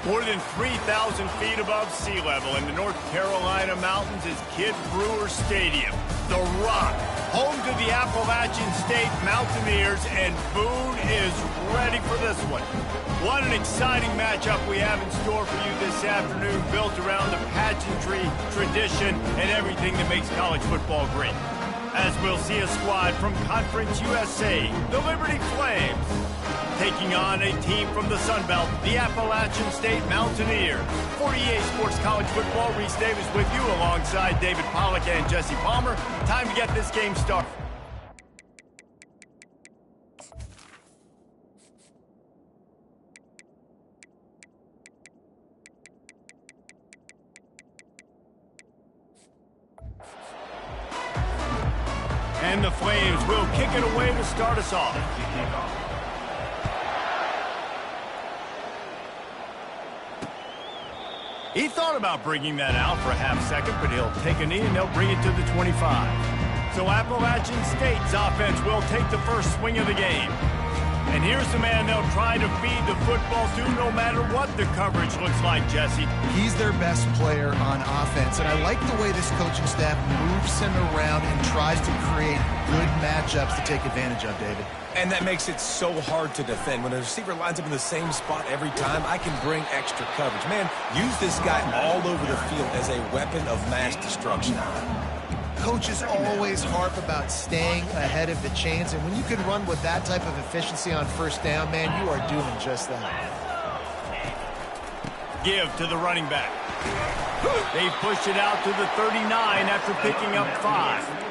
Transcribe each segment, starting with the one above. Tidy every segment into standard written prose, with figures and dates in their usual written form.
More than 3,000 feet above sea level in the North Carolina mountains is Kid Brewer Stadium. The Rock, home to the Appalachian State Mountaineers, and Boone is ready for this one. What an exciting matchup we have in store for you this afternoon, built around the pageantry, tradition, and everything that makes college football great. As we'll see a squad from Conference USA, the Liberty Flames, taking on a team from the Sun Belt, the Appalachian State Mountaineers. For EA Sports College Football, Reese Davis with you alongside David Pollack and Jesse Palmer. Time to get this game started. And the Flames will kick it away to start us off. He thought about bringing that out for a half second, but he'll take a knee and they'll bring it to the 25. So Appalachian State's offense will take the first swing of the game. And here's the man they'll try to feed the football to no matter what the coverage looks like, Jesse. He's their best player on offense, and I like the way this coaching staff moves him around and tries to create good matchups to take advantage of, David. And that makes it so hard to defend. When a receiver lines up in the same spot every time, I can bring extra coverage. Man, use this guy all over the field as a weapon of mass destruction. Coaches always harp about staying ahead of the chains, and when you can run with that type of efficiency on first down, man, you are doing just that. Give to the running back. They push it out to the 39 after picking up 5.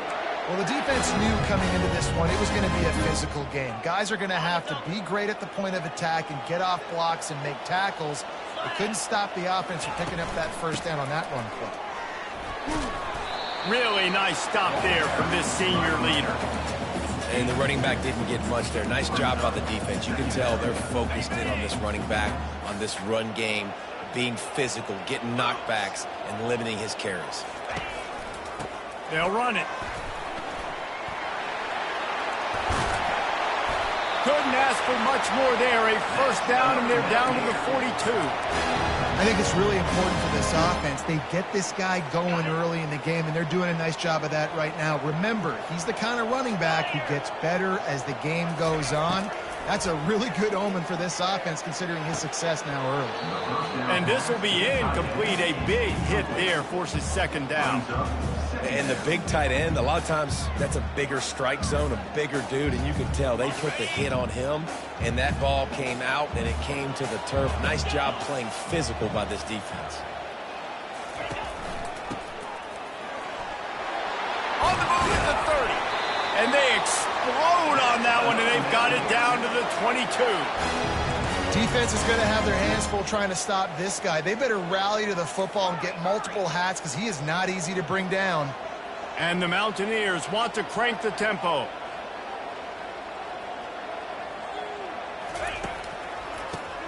Well, the defense knew coming into this one it was going to be a physical game. Guys are going to have to be great at the point of attack and get off blocks and make tackles. They couldn't stop the offense from picking up that first down on that run play. Really nice stop there from this senior leader. And the running back didn't get much there. Nice job by the defense. You can tell they're focused in on this running back, on this run game, being physical, getting knockbacks, and limiting his carries. They'll run it. Couldn't ask for much more there. A first down, and they're down to the 42. I think it's really important for this offense. They get this guy going early in the game, and they're doing a nice job of that right now. Remember, he's the kind of running back who gets better as the game goes on. That's a really good omen for this offense, considering his success now early. And this will be incomplete. A big hit there forces second down. And the big tight end, a lot of times that's a bigger strike zone, a bigger dude, and you can tell they put the hit on him, and that ball came out, and it came to the turf. Nice job playing physical by this defense. On the move at the 30. And they explode on that one, and they've got it down to the 22. Defense is going to have their hands full trying to stop this guy. They better rally to the football and get multiple hats because he is not easy to bring down. And the Mountaineers want to crank the tempo.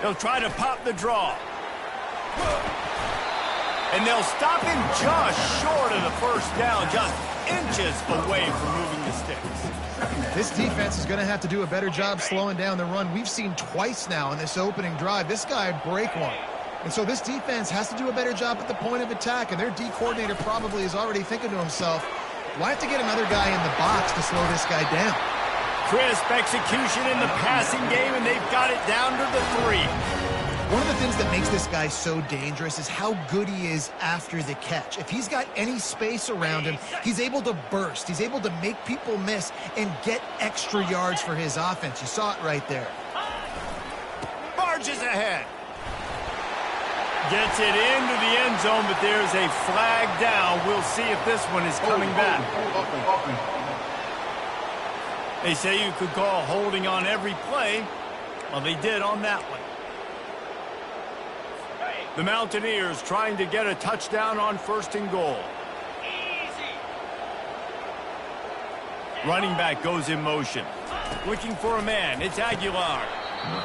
They'll try to pop the draw. And they'll stop him just short of the first down, just inches away from moving the sticks. This defense is going to have to do a better job slowing down the run. We've seen twice now in this opening drive this guy break one. And so this defense has to do a better job at the point of attack, and their D coordinator probably is already thinking to himself, do I have to get another guy in the box to slow this guy down? Crisp execution in the passing game, and they've got it down to the 3. One of the things that makes this guy so dangerous is how good he is after the catch. If he's got any space around him, he's able to burst. He's able to make people miss and get extra yards for his offense. You saw it right there. Barges ahead. Gets it into the end zone, but there's a flag down. We'll see if this one is coming back. They say you could call holding on every play. Well, they did on that one. The Mountaineers trying to get a touchdown on 1st and goal. Running back goes in motion. Looking for a man. It's Aguilar.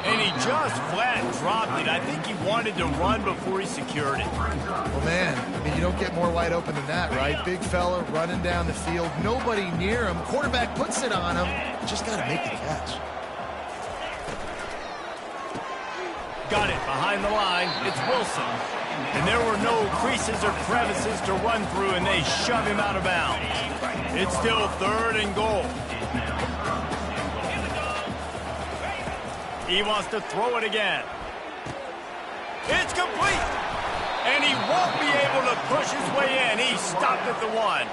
And he just flat dropped it. I think he wanted to run before he secured it. Well, man, I mean, you don't get more wide open than that, right? Big fella running down the field. Nobody near him. Quarterback puts it on him. Just got to make the catch. Got it behind the line. It's Wilson. And there were no creases or crevices to run through, and they shove him out of bounds. It's still 3rd and goal. He wants to throw it again. It's complete. And he won't be able to push his way in. He stopped at the 1.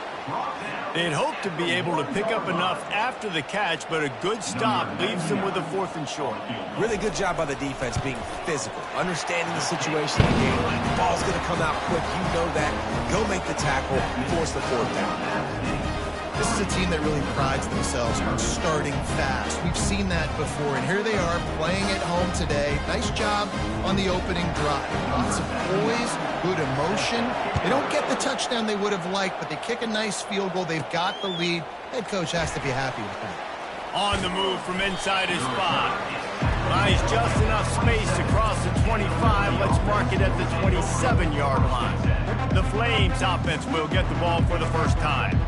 They'd hoped to be able to pick up enough after the catch, but a good stop leaves them with a 4th and short. Really good job by the defense being physical, understanding the situation of the game. The ball's going to come out quick. You know that. Go make the tackle, force the 4th down. This is a team that really prides themselves on starting fast. We've seen that before, and here they are playing at home today. Nice job on the opening drive. Lots of poise, good emotion. They don't get the touchdown they would have liked, but they kick a nice field goal. They've got the lead. Head coach has to be happy with that. On the move from inside his 5. Buys just enough space to cross the 25. Let's mark it at the 27-yard line. The Flames offense will get the ball for the first time.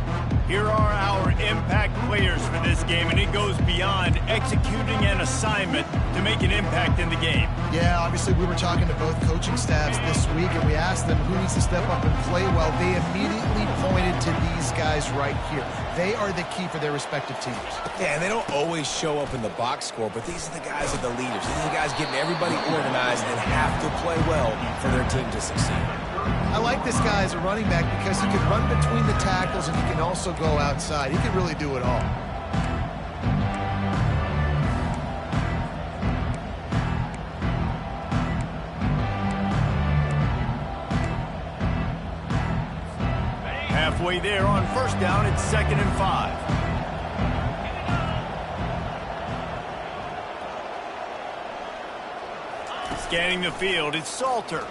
Here are our impact players for this game, and it goes beyond executing an assignment to make an impact in the game. Yeah, obviously we were talking to both coaching staffs this week, and we asked them who needs to step up and play well. They immediately pointed to these guys right here. They are the key for their respective teams. Yeah, and they don't always show up in the box score, but these are the guys that are the leaders. These are the guys getting everybody organized and have to play well for their team to succeed. I like this guy as a running back because he can run between the tackles and he can also go outside. He can really do it all. Halfway there on 1st down, it's 2nd and 5. Scanning the field, it's Salter.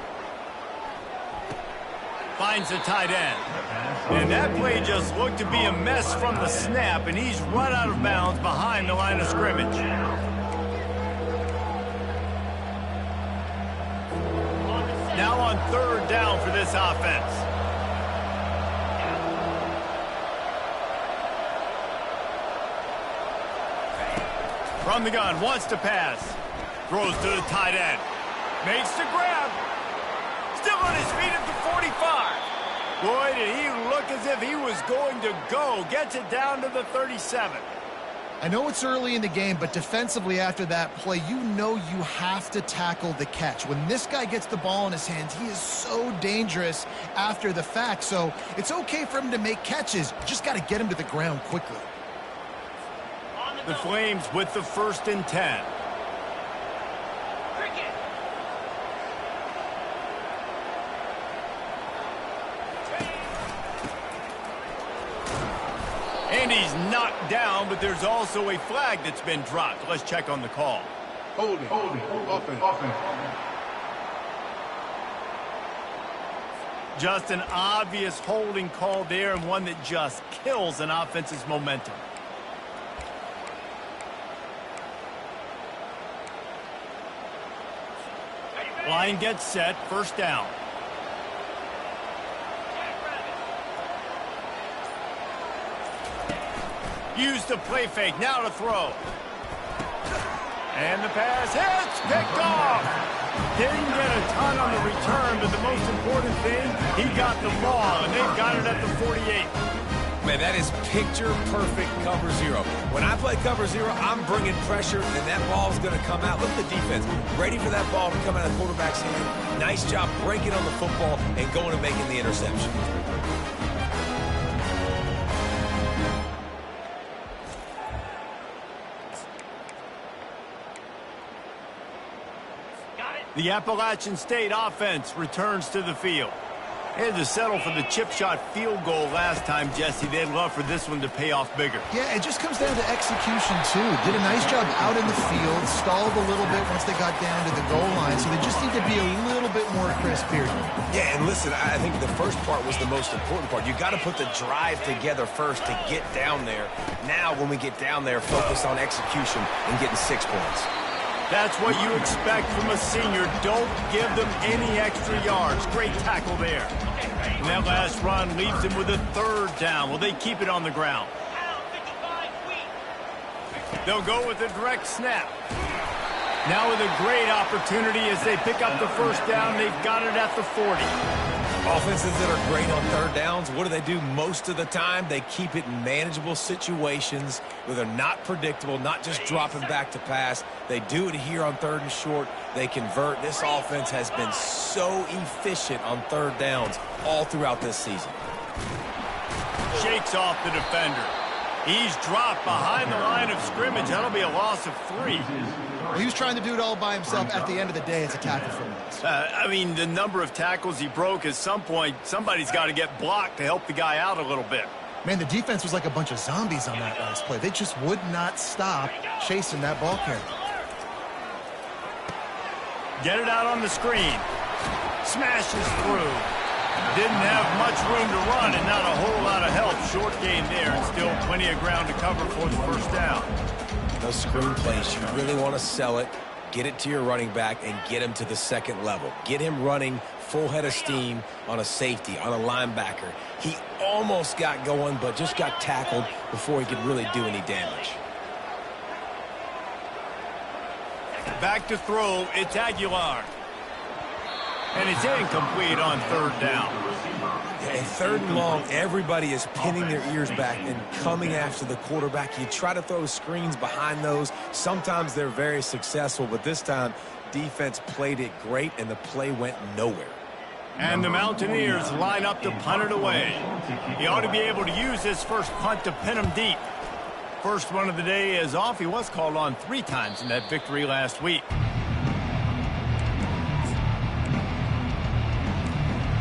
Finds the tight end. And that play just looked to be a mess from the snap, and he's run out of bounds behind the line of scrimmage. Now on 3rd down for this offense. From the gun, wants to pass. Throws to the tight end. Makes the grab. Still on his feet at the 45. Boy, did he look as if he was going to go. Gets it down to the 37. I know it's early in the game, but defensively after that play, you know you have to tackle the catch. When this guy gets the ball in his hands, he is so dangerous after the fact. So it's okay for him to make catches. You just got to get him to the ground quickly. The Flames with the 1st and 10. And he's knocked down, but there's also a flag that's been dropped. Let's check on the call. Holding. Offense. Just an obvious holding call there, and one that just kills an offense's momentum. Line gets set, 1st down. Use the play fake, now to throw. And the pass hits, picked off. Didn't get a ton on the return, but the most important thing, he got the ball, and they've got it at the 48. Man, that is picture-perfect cover 0. When I play cover 0, I'm bringing pressure, and that ball's going to come out. Look at the defense, ready for that ball to come out of the quarterback's hand. Nice job breaking on the football and going and making the interception. The Appalachian State offense returns to the field. They had to settle for the chip shot field goal last time, Jesse. They'd love for this one to pay off bigger. Yeah, it just comes down to execution, too. Did a nice job out in the field, stalled a little bit once they got down to the goal line, so they just need to be a little bit more crisp here. Yeah, and listen, I think the first part was the most important part. You got to put the drive together first to get down there. Now, when we get down there, focus on execution and getting 6 points. That's what you expect from a senior. Don't give them any extra yards. Great tackle there. And that last run leaves them with a 3rd down. Will they keep it on the ground? They'll go with a direct snap. Now with a great opportunity as they pick up the first down. They've got it at the 40. Offenses that are great on third downs, what do most of the time? They keep it in manageable situations where they're not predictable, not just dropping back to pass. They do it here on third and short. They convert. This offense has been so efficient on third downs all throughout this season. Shakes off the defender. He's dropped behind the line of scrimmage. That'll be a loss of 3. Well, he was trying to do it all by himself. At the end of the day, it's a tackle for loss. I mean, the number of tackles he broke, at some point, somebody's got to get blocked to help the guy out a little bit. Man, the defense was like a bunch of zombies on that last play. They just would not stop chasing that ball carrier. Get it out on the screen. Smashes through. Didn't have much room to run and not a whole lot of help. Short gain there and still plenty of ground to cover for the first down. Those screen plays, you really want to sell it, get it to your running back, and get him to the second level. Get him running full head of steam on a safety, on a linebacker. He almost got going, but just got tackled before he could really do any damage. Back to throw, it's Aguilar. And it's incomplete on third down. And third and long, everybody is pinning their ears back and coming after the quarterback. You try to throw screens behind those. Sometimes they're very successful, but this time, defense played it great, and the play went nowhere. And the Mountaineers line up to punt it away. He ought to be able to use this first punt to pin him deep. First one of the day is off. He was called on 3 times in that victory last week.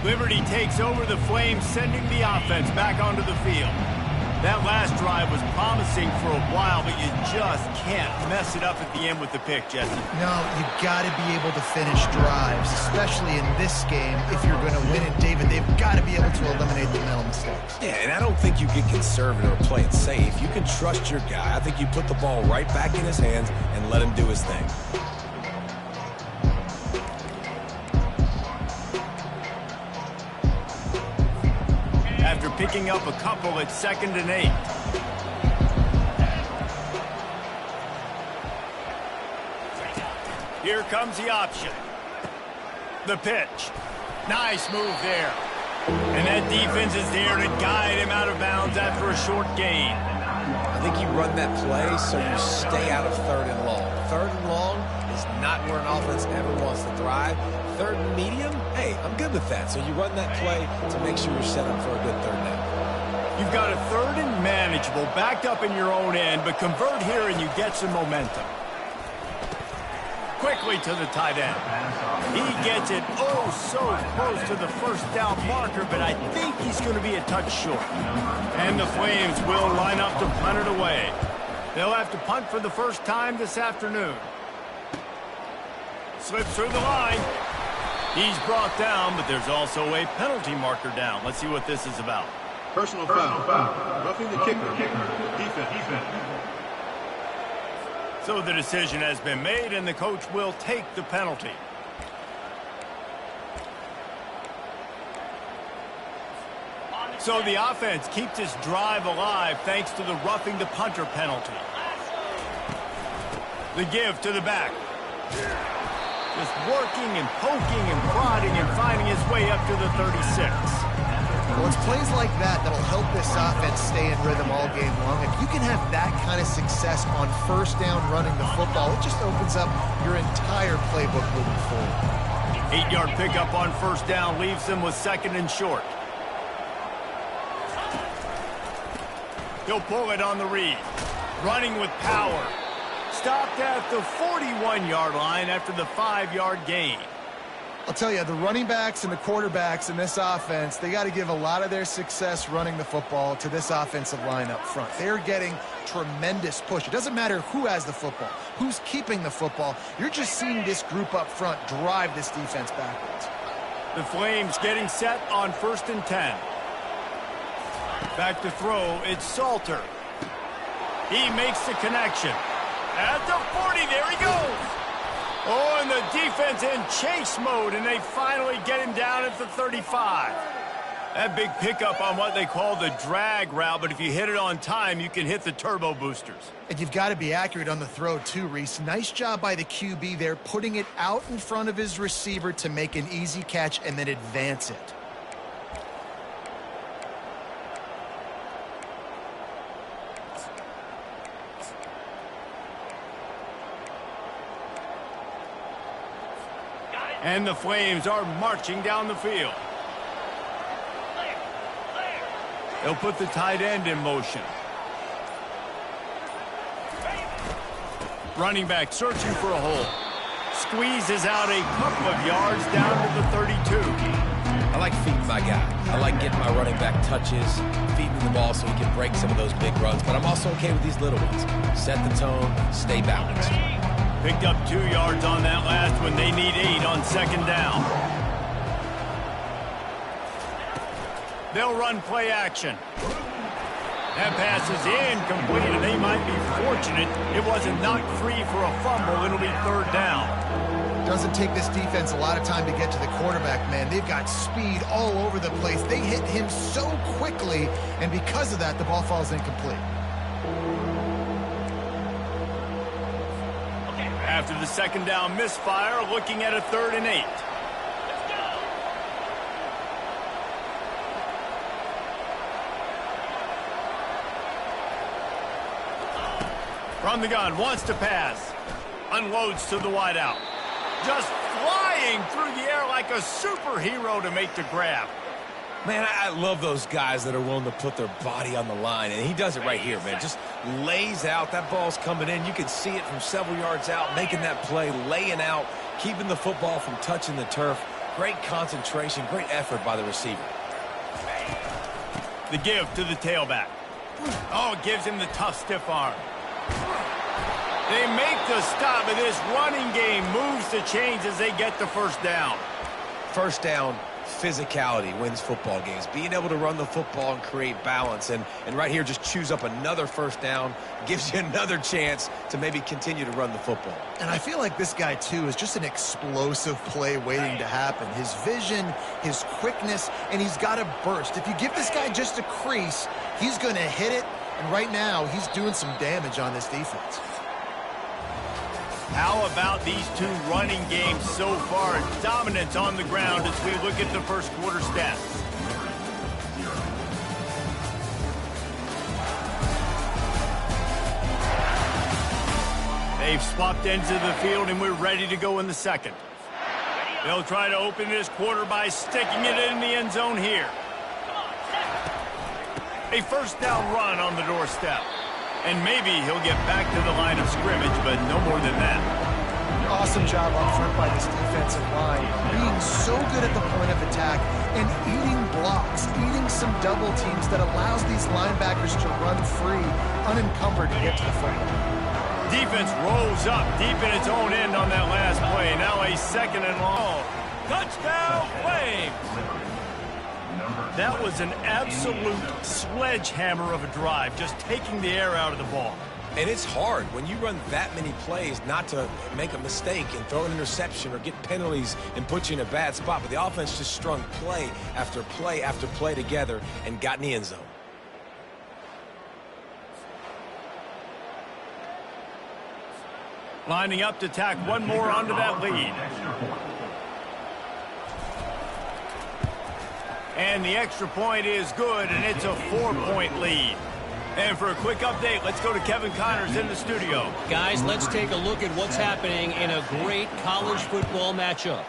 Liberty takes over the Flames, sending the offense back onto the field. That last drive was promising for a while, but you just can't mess it up at the end with the pick, Jesse. No, you got to be able to finish drives, especially in this game. If you're going to win it, David, they've got to be able to eliminate the mental mistakes. Yeah, and I don't think you get conservative or play it safe. You can trust your guy. I think you put the ball right back in his hands and let him do his thing. After picking up a couple at 2nd and 8. Here comes the option. The pitch. Nice move there. And that defense is there to guide him out of bounds after a short gain. I think you run that play so you stay out of third and long. Third and long is not where an offense ever wants to thrive. Third and medium, hey, I'm good with that. So you run that play to make sure you're set up for a good third down. You've got a third and manageable, backed up in your own end, but convert here and you get some momentum. Quickly to the tight end. He gets it oh so close to the first down marker, but I think he's going to be a touch short. And the Flames will line up to punt it away. They'll have to punt for the first time this afternoon. Slips through the line. He's brought down, but there's also a penalty marker down. Let's see what this is about. Personal foul. Roughing the kicker. Defense. So the decision has been made, and the coach will take the penalty. So the offense keeps this drive alive thanks to the roughing the punter penalty. The give to the back. Just working and poking and prodding and finding his way up to the 36. Well, it's plays like that that'll help this offense stay in rhythm all game long. If you can have that kind of success on first down running the football, it just opens up your entire playbook moving forward. 8-yard pickup on first down leaves them with 2nd and short. He'll pull it on the read. Running with power. Stopped at the 41-yard line after the 5-yard gain. I'll tell you, the running backs and the quarterbacks in this offense, they got to give a lot of their success running the football to this offensive line up front. They're getting tremendous push. It doesn't matter who has the football, who's keeping the football. You're just seeing this group up front drive this defense backwards. The Flames getting set on 1st and 10. Back to throw, it's Salter. He makes the connection. At the 40, there he goes. Oh, and the defense in chase mode, and they finally get him down at the 35. That big pickup on what they call the drag route, but if you hit it on time, you can hit the turbo boosters. And you've got to be accurate on the throw too, Reese. Nice job by the QB there, putting it out in front of his receiver to make an easy catch and then advance it. And the Flames are marching down the field. They'll put the tight end in motion. Running back searching for a hole. Squeezes out a couple of yards down to the 32. I like feeding my guy. I like getting my running back touches, feeding the ball so he can break some of those big runs. But I'm also okay with these little ones. Set the tone, stay balanced. Picked up 2 yards on that last one. They need 8 on second down. They'll run play action. That pass is incomplete, and they might be fortunate it wasn't knocked free for a fumble. It'll be third down. Doesn't take this defense a lot of time to get to the quarterback, man. They've got speed all over the place. They hit him so quickly, and because of that, the ball falls incomplete. After the second down misfire, looking at a 3rd and 8. From the gun, wants to pass. Unloads to the wideout. Just flying through the air like a superhero to make the grab. Man, I love those guys that are willing to put their body on the line, and he does it right here, man. Just lays out. That ball's coming in. You can see it from several yards out, making that play, laying out, keeping the football from touching the turf. Great concentration, great effort by the receiver. The give to the tailback. Oh, gives him the tough, stiff arm. They make the stop, and this running game moves the chains as they get the first down. First down, physicality wins football games. Being able to run the football and create balance. And right here, just choose up another first down, gives you another chance to maybe continue to run the football. And I feel like this guy, too, is just an explosive play waiting to happen. His vision, his quickness, and he's got a burst. If you give this guy just a crease, he's going to hit it. And right now, he's doing some damage on this defense. How about these two running games so far? Dominance on the ground as we look at the first quarter stats. They've swapped ends of the field, and we're ready to go in the second. They'll try to open this quarter by sticking it in the end zone here. A first down run on the doorstep. And maybe he'll get back to the line of scrimmage, but no more than that. Awesome job up front by this defensive line. Being so good at the point of attack and eating blocks, eating some double teams that allows these linebackers to run free, unencumbered to get to the football. Defense rolls up deep in its own end on that last play. Now a second and long. Touchdown, Flames! That was an absolute sledgehammer of a drive, just taking the air out of the ball. And it's hard when you run that many plays not to make a mistake and throw an interception or get penalties and put you in a bad spot. But the offense just strung play after play after play together and got in the end zone. Lining up to tack one more onto that lead. And the extra point is good, and it's a 4-point lead. And for a quick update, let's go to Kevin Connors in the studio. Guys, let's take a look at what's happening in a great college football matchup.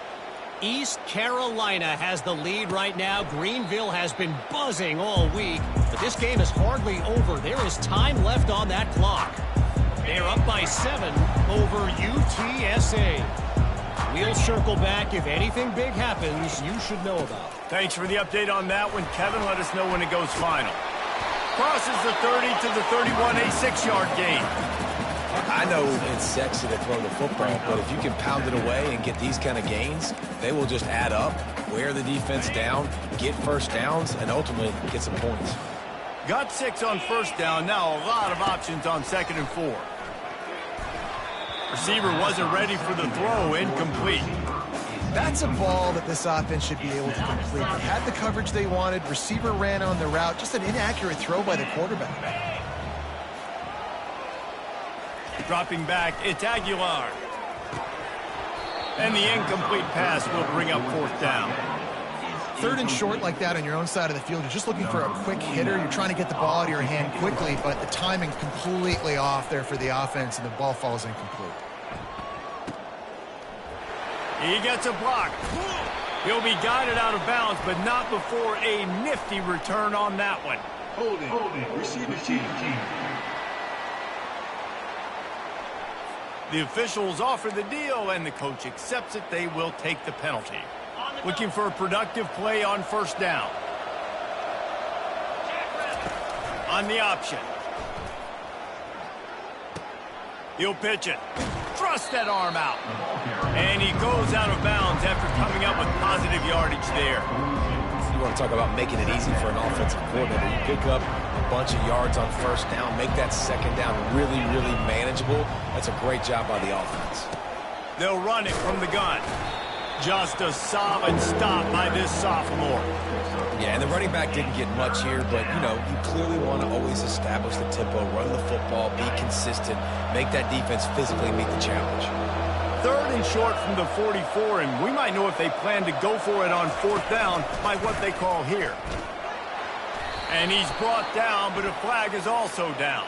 East Carolina has the lead right now. Greenville has been buzzing all week, but this game is hardly over. There is time left on that clock. They're up by 7 over UTSA. We'll circle back. If anything big happens, you should know about. Thanks for the update on that one, Kevin. Let us know when it goes final. Crosses the 30 to the 31, a 6-yard gain. I know it's sexy to throw the football, but if you can pound it away and get these kind of gains, they will just add up, wear the defense down, get first downs, and ultimately get some points. Got 6 on first down. Now a lot of options on 2nd and 4. Receiver wasn't ready for the throw, incomplete. That's a ball that this offense should be able to complete. They had the coverage they wanted. Receiver ran on the route. Just an inaccurate throw by the quarterback. Dropping back, it's Aguilar. And the incomplete pass will bring up 4th down. 3rd and short like that on your own side of the field. You're just looking for a quick hitter. You're trying to get the ball out of your hand quickly, but the timing's completely off there for the offense, and the ball falls incomplete. He gets a block. He'll be guided out of bounds, but not before a nifty return on that one. Holding. Receiver team. The officials offer the deal, and the coach accepts it. They will take the penalty. Looking for a productive play on 1st down. On the option. He'll pitch it. Thrust that arm out. And he goes out of bounds after coming up with positive yardage there. You want to talk about making it easy for an offensive coordinator. You pick up a bunch of yards on 1st down, make that 2nd down really, really manageable. That's a great job by the offense. They'll run it from the gun. Just a solid stop by this sophomore. Yeah, and the running back didn't get much here, but, you know, you clearly want to always establish the tempo, run the football, be consistent, make that defense physically meet the challenge. 3rd and short from the 44, and we might know if they plan to go for it on 4th down by what they call here. And he's brought down, but a flag is also down.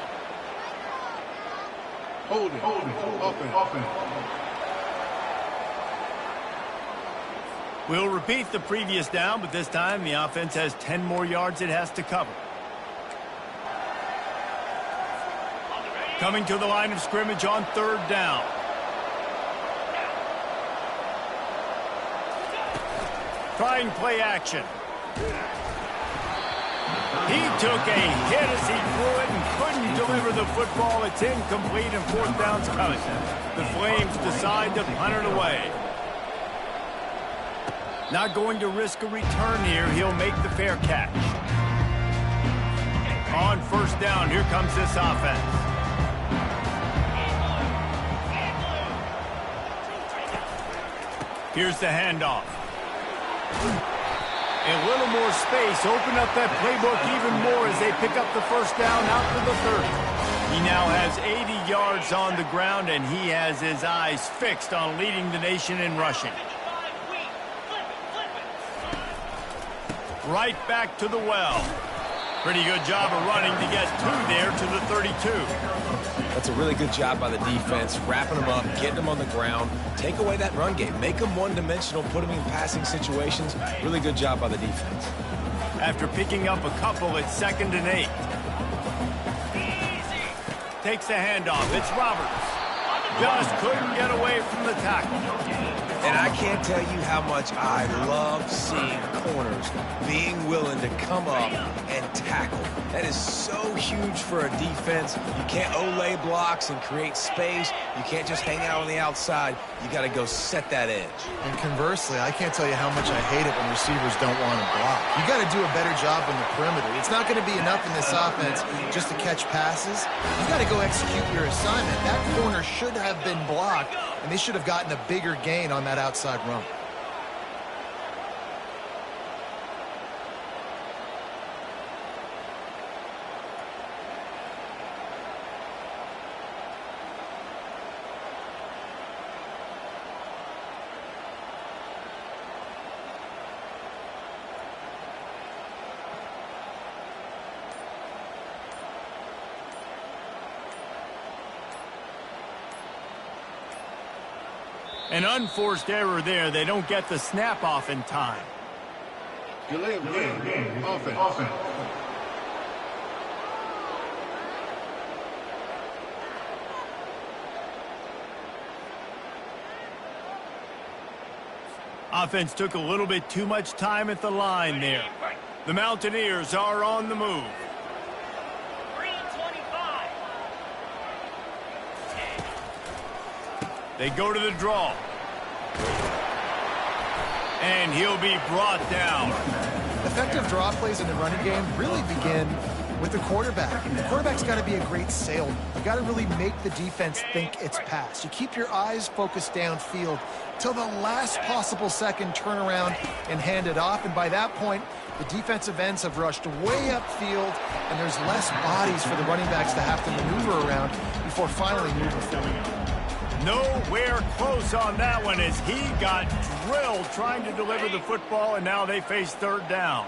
Holding. Offense. We'll repeat the previous down, but this time the offense has 10 more yards it has to cover. Coming to the line of scrimmage on 3rd down. Trying play action. He took a hit as he threw it and couldn't deliver the football. It's incomplete and 4th down's coming. The Flames decide to punt it away. Not going to risk a return here. He'll make the fair catch. On 1st down, here comes this offense. Here's the handoff. A little more space. Open up that playbook even more as they pick up the 1st down out to the 30. He now has 80 yards on the ground, and he has his eyes fixed on leading the nation in rushing. Right back to the well. Pretty good job of running to get 2 there to the 32. That's a really good job by the defense, wrapping them up, getting them on the ground, take away that run game, make them one-dimensional, put them in passing situations. Really good job by the defense. After picking up a couple, it's 2nd and 8. Takes the handoff. It's Roberts. Just couldn't get away from the tackle. And I can't tell you how much I love seeing corners being willing to come up and tackle. That is so huge for a defense. You can't olay blocks and create space. You can't just hang out on the outside. You got to go set that edge. And conversely, I can't tell you how much I hate it when receivers don't want to block. You got to do a better job on the perimeter. It's not going to be enough in this offense just to catch passes. You got to go execute your assignment. That corner should have been blocked, and they should have gotten a bigger gain on that outside run. An unforced error there. They don't get the snap off in time. Delay of game. Offense. Offense took a little bit too much time at the line there. The Mountaineers are on the move. They go to the draw. And he'll be brought down. Effective draw plays in the running game really begin with the quarterback. And the quarterback's got to be a great salesman. You got to really make the defense think it's pass. You keep your eyes focused downfield till the last possible second, turn around and hand it off. And by that point, the defensive ends have rushed way upfield, and there's less bodies for the running backs to have to maneuver around before finally moving forward. Nowhere close on that one as he got drilled trying to deliver the football, and now they face third down.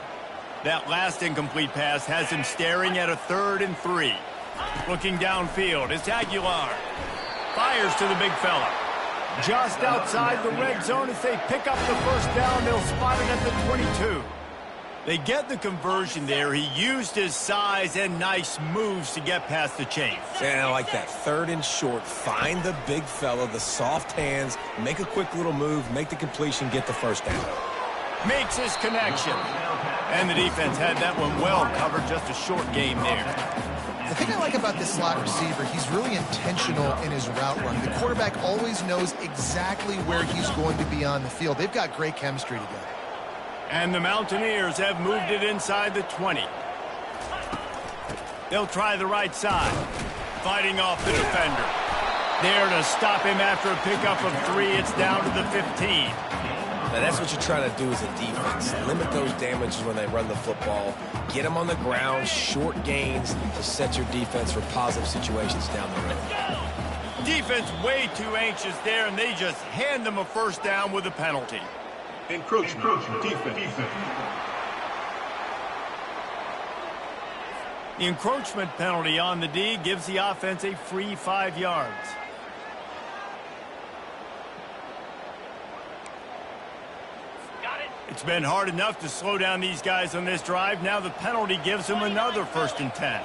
That last incomplete pass has him staring at a 3rd and 3. Looking downfield, it's Aguilar. Fires to the big fella. Just outside the red zone as they pick up the first down. They'll spot it at the 22. They get the conversion there. He used his size and nice moves to get past the chains. And I like that. 3rd and short. Find the big fella, the soft hands, make a quick little move, make the completion, get the first down. Makes his connection. And the defense had that one well covered. Just a short game there. The thing I like about this slot receiver, he's really intentional in his route running. The quarterback always knows exactly where he's going to be on the field. They've got great chemistry together. And the Mountaineers have moved it inside the 20. They'll try the right side. Fighting off the defender. There to stop him after a pickup of 3. It's down to the 15. Now that's what you're trying to do as a defense. Limit those damages when they run the football. Get them on the ground, short gains to set your defense for positive situations down the road. Defense way too anxious there, and they just hand them a first down with a penalty. Encroachment. Defense. The encroachment penalty on the D gives the offense a free 5 yards. It's been hard enough to slow down these guys on this drive. Now the penalty gives them another 1st and 10.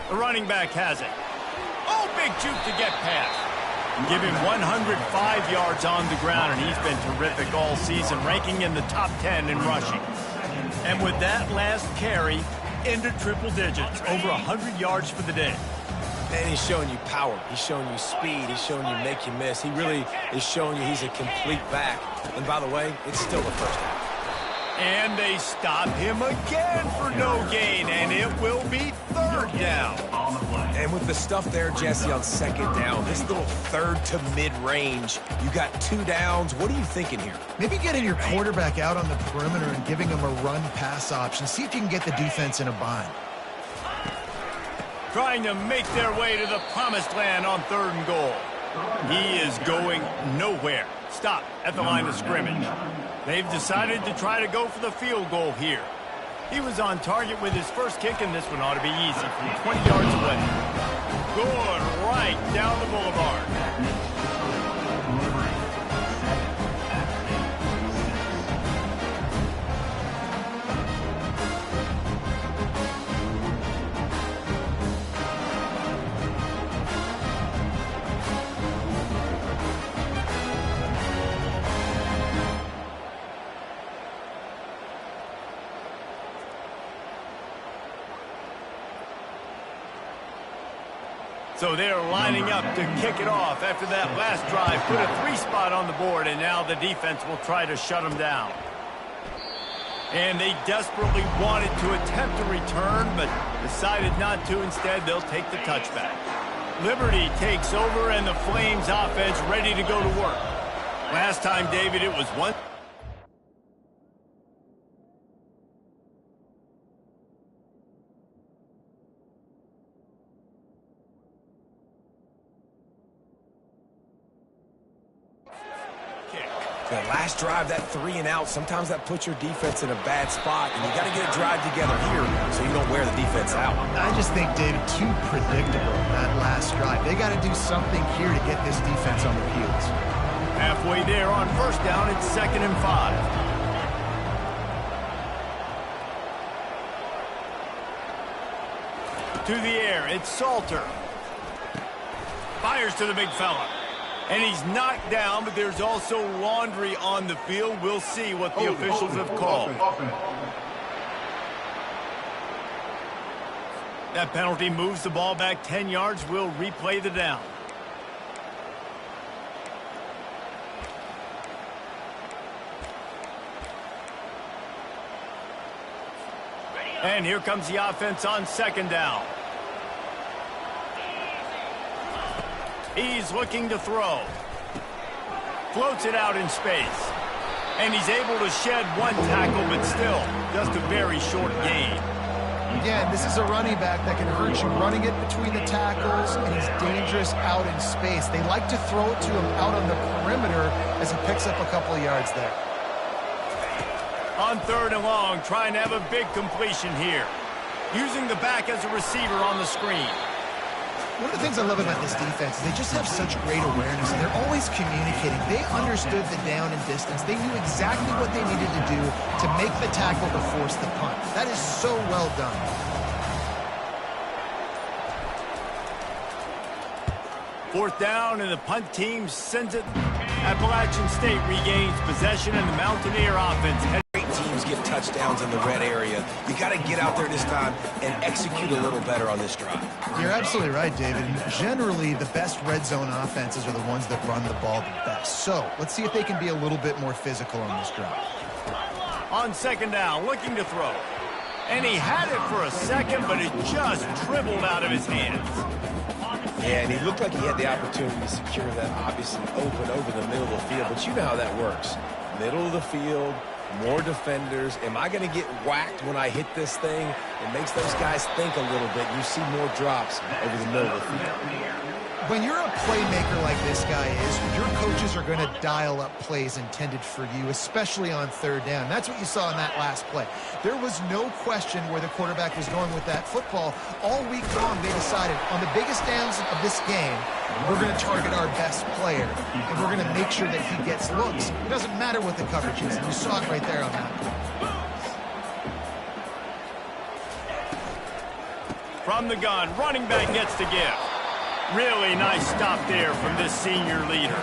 The running back has it. Oh, big juke to get past. Give him 105 yards on the ground, and he's been terrific all season, ranking in the top 10 in rushing. And with that last carry, into triple digits, over 100 yards for the day. And he's showing you power. He's showing you speed. He's showing you make you miss. He really is showing you he's a complete back. And by the way, it's still the first half. And they stop him again for no gain, and it will be 3rd down. And with the stuff there, Jesse, on 2nd down, this little 3rd to mid-range, you got 2 downs. What are you thinking here? Maybe getting your quarterback out on the perimeter and giving him a run-pass option. See if you can get the defense in a bind. Trying to make their way to the promised land on 3rd and goal. He is going nowhere. Stop at the line of scrimmage. They've decided to try to go for the field goal here. He was on target with his first kick, and this one ought to be easy from 20 yards away. Good right down the boulevard. So they're lining up to kick it off after that last drive. Put a 3 spot on the board, and now the defense will try to shut them down. And they desperately wanted to attempt a return, but decided not to. Instead, they'll take the touchback. Liberty takes over, and the Flames offense ready to go to work. Last time, David, it was one. That last drive, that 3 and out, sometimes that puts your defense in a bad spot, and you got to get a drive together here so you don't wear the defense out. I just think, David, too predictable, that last drive. They got to do something here to get this defense on their heels. Halfway there on 1st down, it's 2nd and 5. To the air, it's Salter. Fires to the big fella. And he's knocked down, but there's also laundry on the field. We'll see what the officials have called. That penalty moves the ball back 10 yards. We'll replay the down. And here comes the offense on second down. He's looking to throw. Floats it out in space. And he's able to shed one tackle, but still, just a very short gain. Again, this is a running back that can hurt you running it between the tackles, and he's dangerous out in space. They like to throw it to him out on the perimeter as he picks up a couple of yards there. On third and long, trying to have a big completion here. Using the back as a receiver on the screen. One of the things I love about this defense is they just have such great awareness, and they're always communicating. They understood the down and distance. They knew exactly what they needed to do to make the tackle to force the punt. That is so well done. Fourth down, and the punt team sends it. Appalachian State regains possession, and the Mountaineer offense heads. Teams get touchdowns in the red area. You got to get out there this time and execute a little better on this drive. You're absolutely right, David. Generally, the best red zone offenses are the ones that run the ball the best. So let's see if they can be a little bit more physical on this drive. On second down, looking to throw. And he had it for a second, but it just dribbled out of his hands. Yeah, and he looked like he had the opportunity to secure that, obviously open over the middle of the field. But you know how that works. Middle of the field, more defenders. Am I going to get whacked when I hit this thing? It makes those guys think a little bit. You see more drops over the middle of the field. When you're a playmaker like this guy is, your coaches are going to dial up plays intended for you, especially on third down. That's what you saw in that last play. There was no question where the quarterback was going with that football. All week long, they decided on the biggest downs of this game, we're going to target our best player, and we're going to make sure that he gets looks. It doesn't matter what the coverage is, and you saw it right there on that play. From the gun, running back gets to give. Really nice stop there from this senior leader.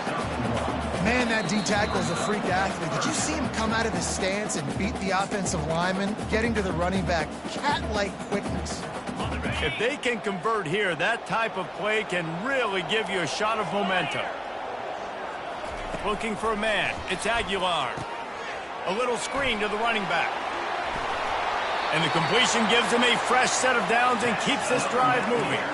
Man, that D-tackle is a freak athlete. Did you see him come out of his stance and beat the offensive lineman, getting to the running back? Cat-like quickness. If they can convert here, that type of play can really give you a shot of momentum. Looking for a man. It's Aguilar. A little screen to the running back. And the completion gives him a fresh set of downs and keeps this drive moving.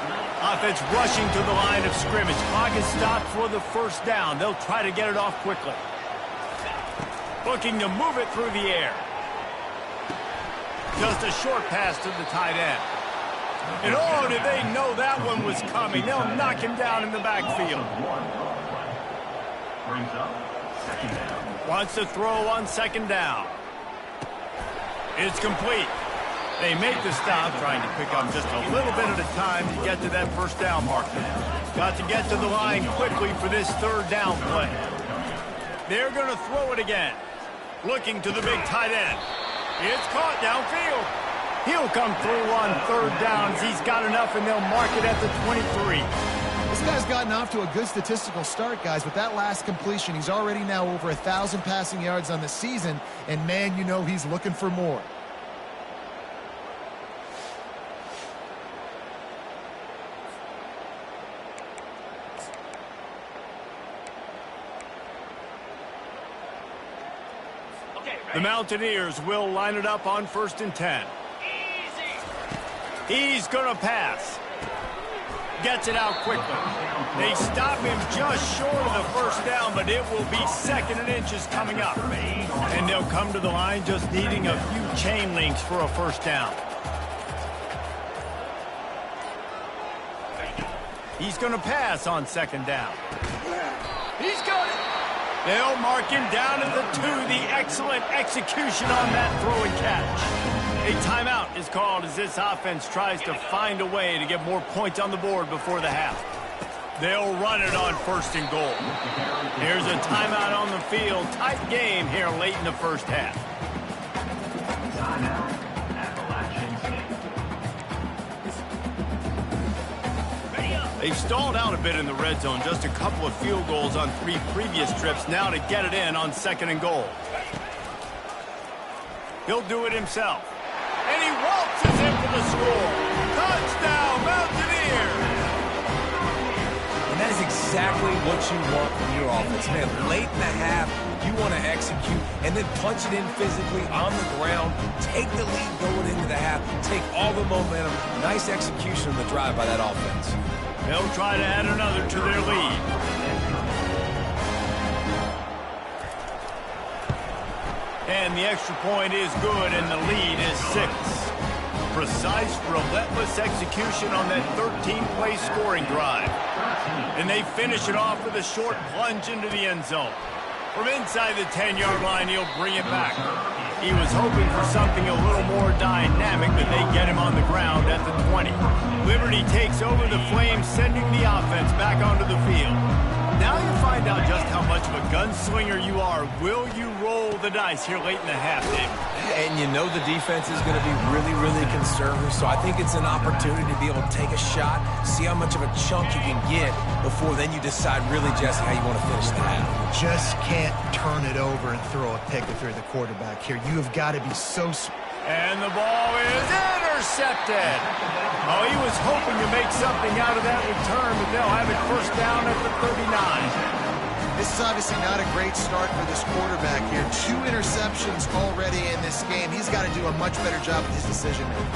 Offense rushing to the line of scrimmage. Clock is stopped for the first down. They'll try to get it off quickly. Looking to move it through the air. Just a short pass to the tight end. And oh, did they know that one was coming. They'll knock him down in the backfield. Wants to throw on second down. It's complete. They make the stop, trying to pick up just a little bit at a time to get to that first down marker. Got to get to the line quickly for this third down play. They're going to throw it again. Looking to the big tight end. It's caught downfield. He'll come through on third downs. He's got enough, and they'll mark it at the 23. This guy's gotten off to a good statistical start, guys. With that last completion, he's already now over 1,000 passing yards on the season, and man, you know he's looking for more. The Mountaineers will line it up on 1st and 10. He's going to pass. Gets it out quickly. They stop him just short of the first down, but it will be 2nd and inches coming up. And they'll come to the line just needing a few chain links for a first down. He's going to pass on 2nd down. He's got it. They'll mark him down at the 2. The excellent execution on that throw and catch. A timeout is called as this offense tries to find a way to get more points on the board before the half. They'll run it on 1st and goal. Here's a timeout on the field. Tight game here late in the first half. They've stalled out a bit in the red zone. Just a couple of field goals on 3 previous trips. Now to get it in on 2nd and goal. He'll do it himself. And he waltzes in for the score. Touchdown, Mountaineers! And that is exactly exactly what you want from your offense. Man, late in the half, you want to execute and then punch it in physically on the ground, take the lead going into the half, take all the momentum. Nice execution on the drive by that offense. They'll try to add another to their lead. And the extra point is good, and the lead is 6. Precise, relentless execution on that 13-play scoring drive. And they finish it off with a short plunge into the end zone. From inside the 10-yard line, he'll bring it back. He was hoping for something a little more dynamic, but they get him on the ground at the 20. Liberty takes over the Flames, sending the offense back onto the field. Now you find out just how much of a gunslinger you are. Will you roll the dice here late in the half, Dave? And you know the defense is going to be really, really conservative, so I think it's an opportunity to be able to take a shot, see how much of a chunk you can get before then you decide really, Jesse, how you want to finish the half. Just can't turn it over and throw a pick if you're the quarterback here. You have got to be so... And the ball is intercepted. Oh, he was hoping to make something out of that return, but they'll have it first down at the 39. This is obviously not a great start for this quarterback here. 2 interceptions already in this game. He's got to do a much better job with his decision making.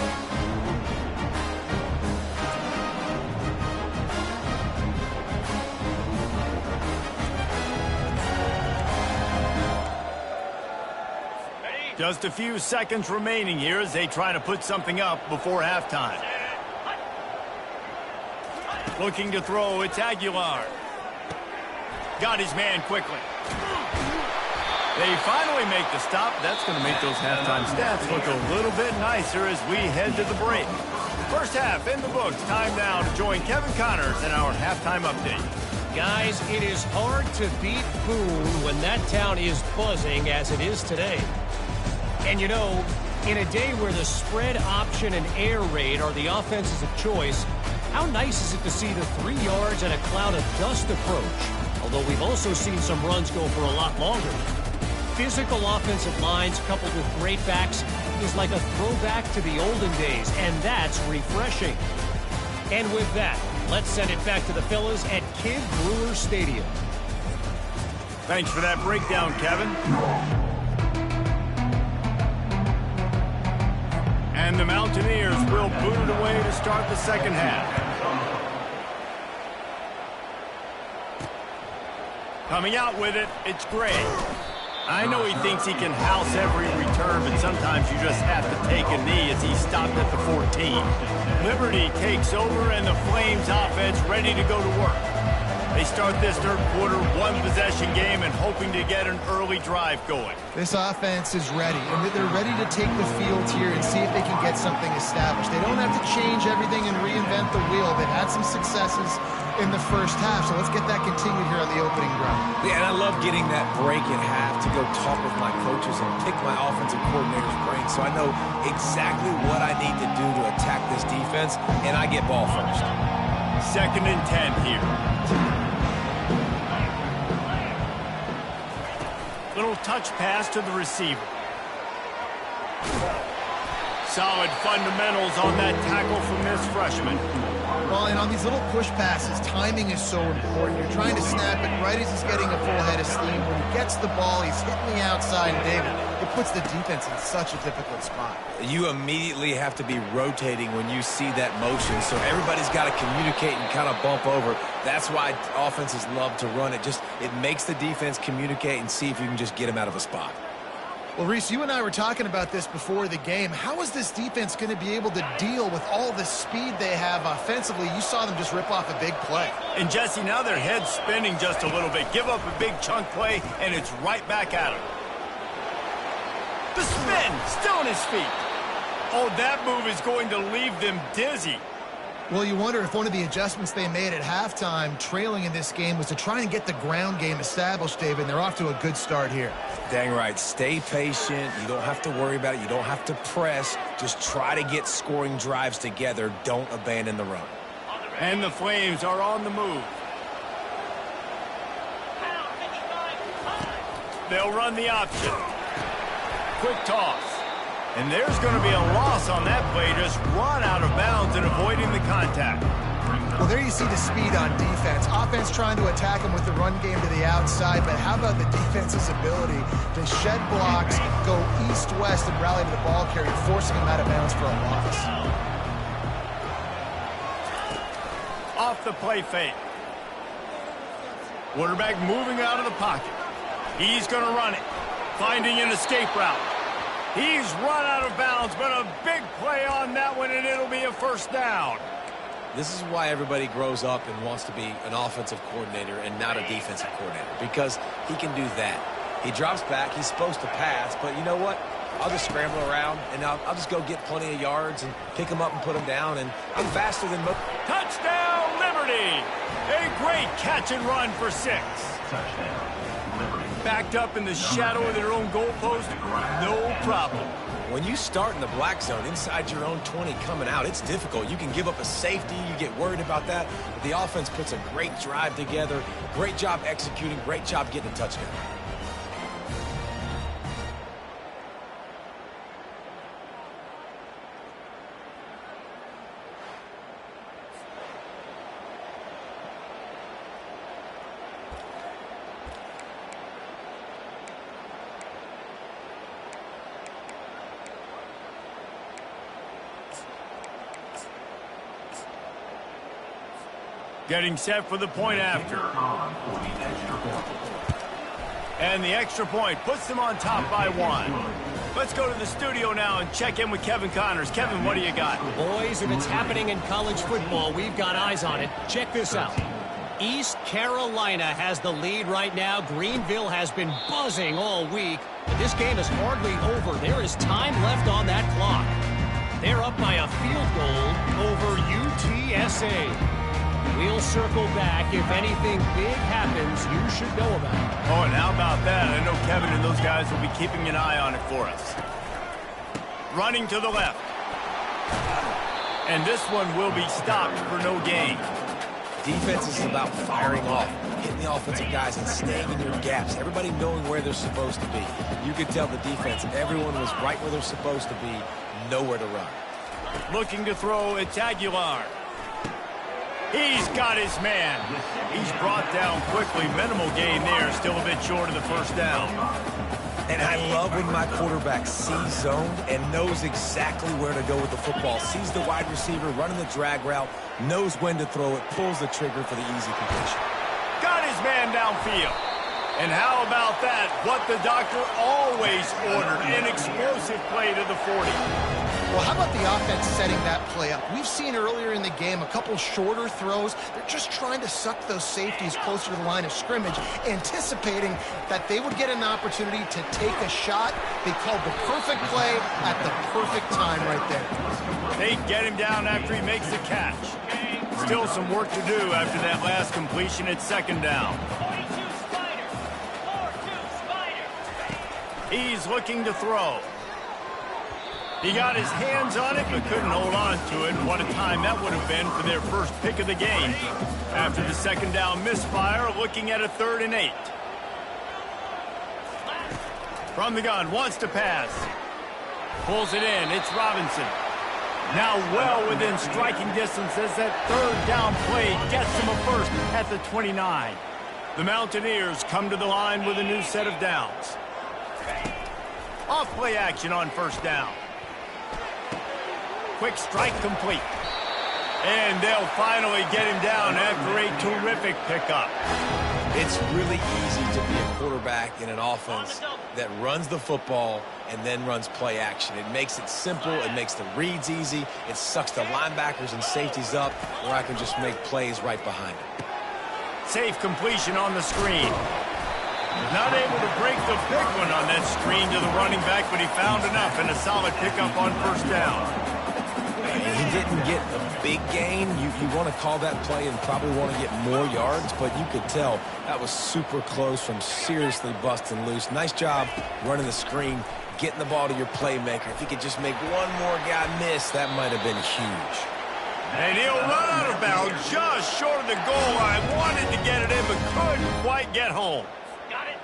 Just a few seconds remaining here as they try to put something up before halftime. Looking to throw, it's Aguilar. Got his man quickly. They finally make the stop. That's going to make those halftime stats look a little bit nicer as we head to the break. First half in the books. Time now to join Kevin Connors in our halftime update. Guys, it is hard to beat Boone when that town is buzzing as it is today. And you know, in a day where the spread option and air raid are the offenses of choice, how nice is it to see the 3 yards and a cloud of dust approach? Although we've also seen some runs go for a lot longer. Physical offensive lines coupled with great backs is like a throwback to the olden days, and that's refreshing. And with that, let's send it back to the fellas at Kid Brewer Stadium. Thanks for that breakdown, Kevin. And the Mountaineers will boot it away to start the second half. Coming out with it, it's Gray. I know he thinks he can house every return, but sometimes you just have to take a knee as he stopped at the 14. Liberty takes over, and the Flames offense ready to go to work. They start this third quarter, 1-possession game, and hoping to get an early drive going. This offense is ready, and they're ready to take the field here and see if they can get something established. They don't have to change everything and reinvent the wheel. They've had some successes in the first half, so let's get that continued here on the opening drive. Yeah, and I love getting that break at half to go talk with my coaches and pick my offensive coordinator's brain, so I know exactly what I need to do to attack this defense, and I get ball first. 2nd and 10 here. Little touch pass to the receiver. Solid fundamentals on that tackle from this freshman. Well, and on these little push passes, timing is so important. You're trying to snap it right as he's getting a full head of steam. When he gets the ball, he's hitting the outside, and David, it puts the defense in such a difficult spot. You immediately have to be rotating when you see that motion, so everybody's got to communicate and kind of bump over. That's why offenses love to run it. It makes the defense communicate and see if you can just get them out of a spot. Well, Reese, you and I were talking about this before the game. How is this defense going to be able to deal with all the speed they have offensively? You saw them just rip off a big play. And, Jesse, now their head's spinning just a little bit. Give up a big chunk play, and it's right back at him. The spin, still on his feet. Oh, that move is going to leave them dizzy. Well, you wonder if one of the adjustments they made at halftime, trailing in this game, was to try and get the ground game established, David, and they're off to a good start here. Dang right. Stay patient. You don't have to worry about it. You don't have to press. Just try to get scoring drives together. Don't abandon the run. And the Flames are on the move. They'll run the option. Quick toss. And there's going to be a loss on that play. Just run out of bounds and avoiding the contact. Well, there you see the speed on defense. Offense trying to attack him with the run game to the outside, but how about the defense's ability to shed blocks, go east-west, and rally to the ball carrier, forcing him out of bounds for a loss. Off the play fake. Quarterback moving out of the pocket. He's going to run it, finding an escape route. He's run out of bounds, but a big play on that one, and it'll be a first down. This is why everybody grows up and wants to be an offensive coordinator and not a defensive coordinator, because he can do that. He drops back. He's supposed to pass, but you know what? I'll just scramble around, and I'll just go get plenty of yards and pick them up and put them down, and I'm faster than most. Touchdown, Liberty! A great catch and run for 6. Touchdown, Liberty. Backed up in the shadow of their own goalpost, no problem. When you start in the black zone inside your own 20 coming out, it's difficult. You can give up a safety. You get worried about that. But the offense puts a great drive together. Great job executing. Great job getting a touchdown. Getting set for the point after. And the extra point puts them on top by 1. Let's go to the studio now and check in with Kevin Connors. Kevin, what do you got? Boys, if it's happening in college football, we've got eyes on it. Check this out. East Carolina has the lead right now. Greenville has been buzzing all week. But this game is hardly over. There is time left on that clock. They're up by a field goal over UTSA. We'll circle back. If anything big happens, you should know about it. Oh, and how about that? I know Kevin and those guys will be keeping an eye on it for us. Running to the left. And this one will be stopped for no gain. Defense is about firing off, hitting the offensive guys and staying in your gaps. Everybody knowing where they're supposed to be. You could tell the defense, everyone was right where they're supposed to be, nowhere to run. Looking to throw, it's Aguilar. He's got his man. He's brought down quickly. Minimal gain there. Still a bit short of the first down. And I love when my quarterback sees zoned and knows exactly where to go with the football. Sees the wide receiver running the drag route, knows when to throw it, pulls the trigger for the easy completion. Got his man downfield. And how about that? What the doctor always ordered. An explosive play to the 40. Well, how about the offense setting that play up? We've seen earlier in the game a couple shorter throws. They're just trying to suck those safeties closer to the line of scrimmage, anticipating that they would get an opportunity to take a shot. They called the perfect play at the perfect time right there. They get him down after he makes the catch. Still some work to do after that last completion at second down. He's looking to throw. He got his hands on it, but couldn't hold on to it. What a time that would have been for their first pick of the game. After the second down misfire, looking at a 3rd and 8. From the gun, wants to pass. Pulls it in, it's Robinson. Now well within striking distance as that 3rd down play gets him a first at the 29. The Mountaineers come to the line with a new set of downs. Off play action on first down. Quick strike complete. And they'll finally get him down after a terrific pickup. It's really easy to be a quarterback in an offense that runs the football and then runs play action. It makes it simple. It makes the reads easy. It sucks the linebackers and safeties up where I can just make plays right behind it. Safe completion on the screen. Not able to break the big one on that screen to the running back, but he found enough and a solid pickup on first down. He didn't get a big gain. You want to call that play and probably want to get more yards, but you could tell that was super close from seriously busting loose. Nice job running the screen, getting the ball to your playmaker. If he could just make one more guy miss, that might have been huge. And he'll run out of bounds just short of the goal line. Wanted to get it in, but couldn't quite get home.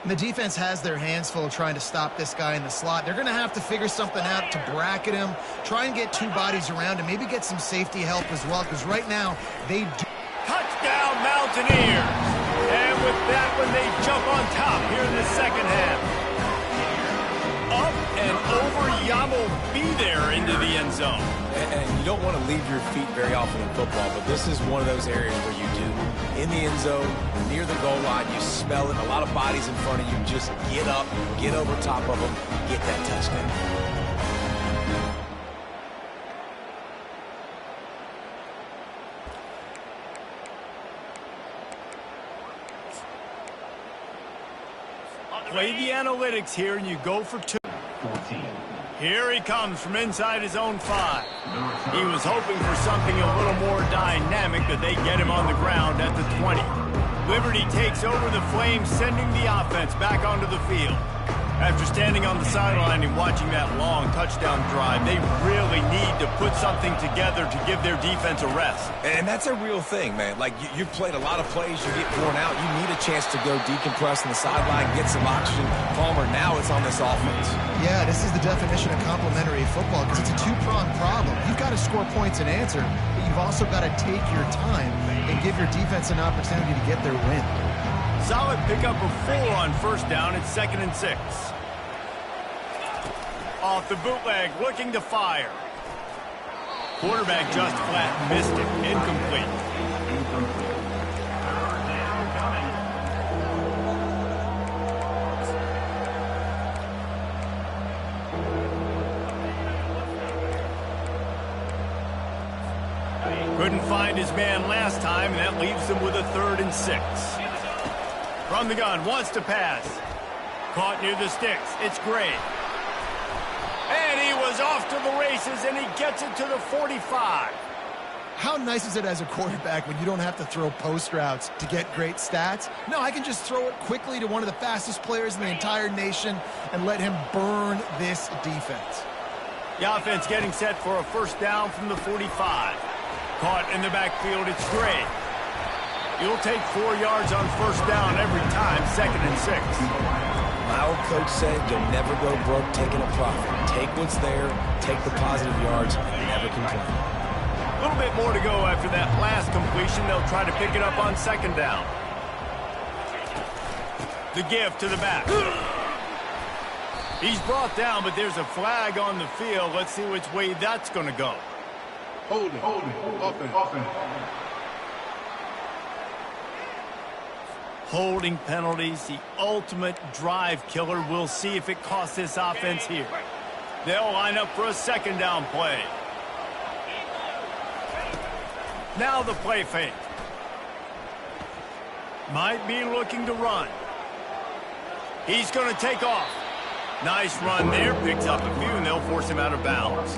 And the defense has their hands full trying to stop this guy in the slot. They're going to have to figure something out to bracket him, try and get 2 bodies around him, maybe get some safety help as well, because right now they do. Touchdown, Mountaineers. And with that one, they jump on top here in the second half. Up and over, Yamo be there into the end zone. And you don't want to leave your feet very often in football, but this is one of those areas where you do. In the end zone, near the goal line, you smell it. A lot of bodies in front of you. Just get up, get over top of them, get that touchdown. Play the analytics here, and you go for 2. 14. Here he comes from inside his own 5. He was hoping for something a little more dynamic, but they get him on the ground at the 20. Liberty takes over the Flames, sending the offense back onto the field. After standing on the sideline and watching that long touchdown drive, they really need to put something together to give their defense a rest. And that's a real thing, man. Like, you've played a lot of plays, you get worn out. You need a chance to go decompress on the sideline, get some oxygen. Palmer, now it's on this offense. Yeah, this is the definition of complementary football because it's a two-pronged problem. You've got to score points and answer, but you've also got to take your time and give your defense an opportunity to get their win. Solid pickup of 4 on first down. It's 2nd and 6. Off the bootleg, looking to fire. Quarterback just flat missed it. Incomplete. Couldn't find his man last time, and that leaves him with a 3rd and 6. From the gun, wants to pass. Caught near the sticks. It's Gray. And he was off to the races, and he gets it to the 45. How nice is it as a quarterback when you don't have to throw post routes to get great stats? No, I can just throw it quickly to one of the fastest players in the entire nation and let him burn this defense. The offense getting set for a first down from the 45. Caught in the backfield, it's Gray. He'll take 4 yards on first down every time, 2nd and 6. My old coach said you'll never go broke taking a profit. Take what's there, take the positive yards, and never complain. A little bit more to go after that last completion. They'll try to pick it up on 2nd down. The give to the back. He's brought down, but there's a flag on the field. Let's see which way that's going to go. Hold it. Offense. Holding penalties, the ultimate drive killer. We'll see if it costs this offense here. They'll line up for a 2nd down play. Now the play fake. Might be looking to run. He's going to take off. Nice run there. Picks up a few, and they'll force him out of bounds.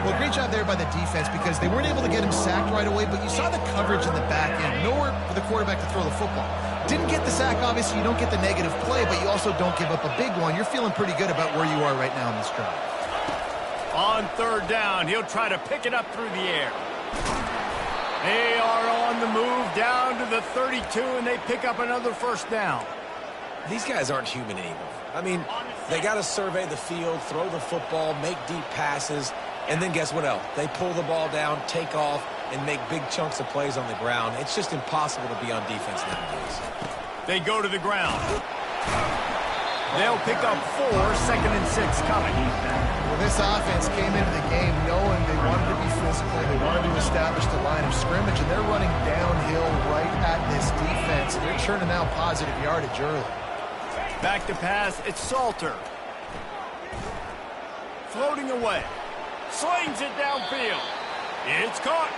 Well, great job there by the defense because they weren't able to get him sacked right away, but you saw the coverage in the back end. Nowhere for the quarterback to throw the football. Didn't get the sack, obviously. You don't get the negative play, but you also don't give up a big one. You're feeling pretty good about where you are right now in this drive. On 3rd down, he'll try to pick it up through the air. They are on the move down to the 32, and they pick up another first down. These guys aren't human anymore. I mean, they got to survey the field, throw the football, make deep passes, and then guess what else? They pull the ball down, take off, and make big chunks of plays on the ground. It's just impossible to be on defense nowadays. They go to the ground. They'll pick up 4, 2nd and 6 coming. Well, this offense came into the game knowing they wanted to be physical. They wanted to establish the line of scrimmage, and they're running downhill right at this defense. They're churning out positive yardage early. Back to pass, it's Salter. Floating away. Slings it downfield. It's caught.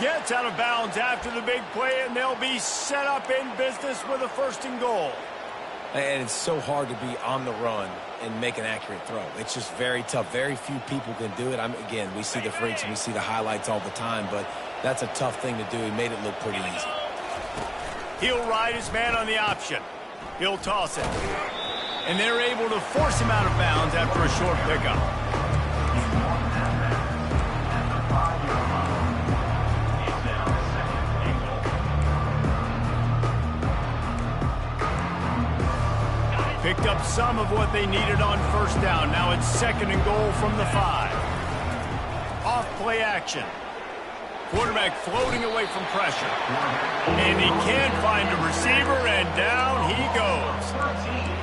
Gets out of bounds after the big play, and they'll be set up in business with a 1st and goal. And it's so hard to be on the run and make an accurate throw. It's just very tough. Very few people can do it. Again, we see the freaks and we see the highlights all the time, but that's a tough thing to do. He made it look pretty easy. He'll ride his man on the option. He'll toss it. And they're able to force him out of bounds after a short pickup. Picked up some of what they needed on first down. Now it's 2nd and goal from the 5. Off play action. Quarterback floating away from pressure. And he can't find a receiver, and down he goes.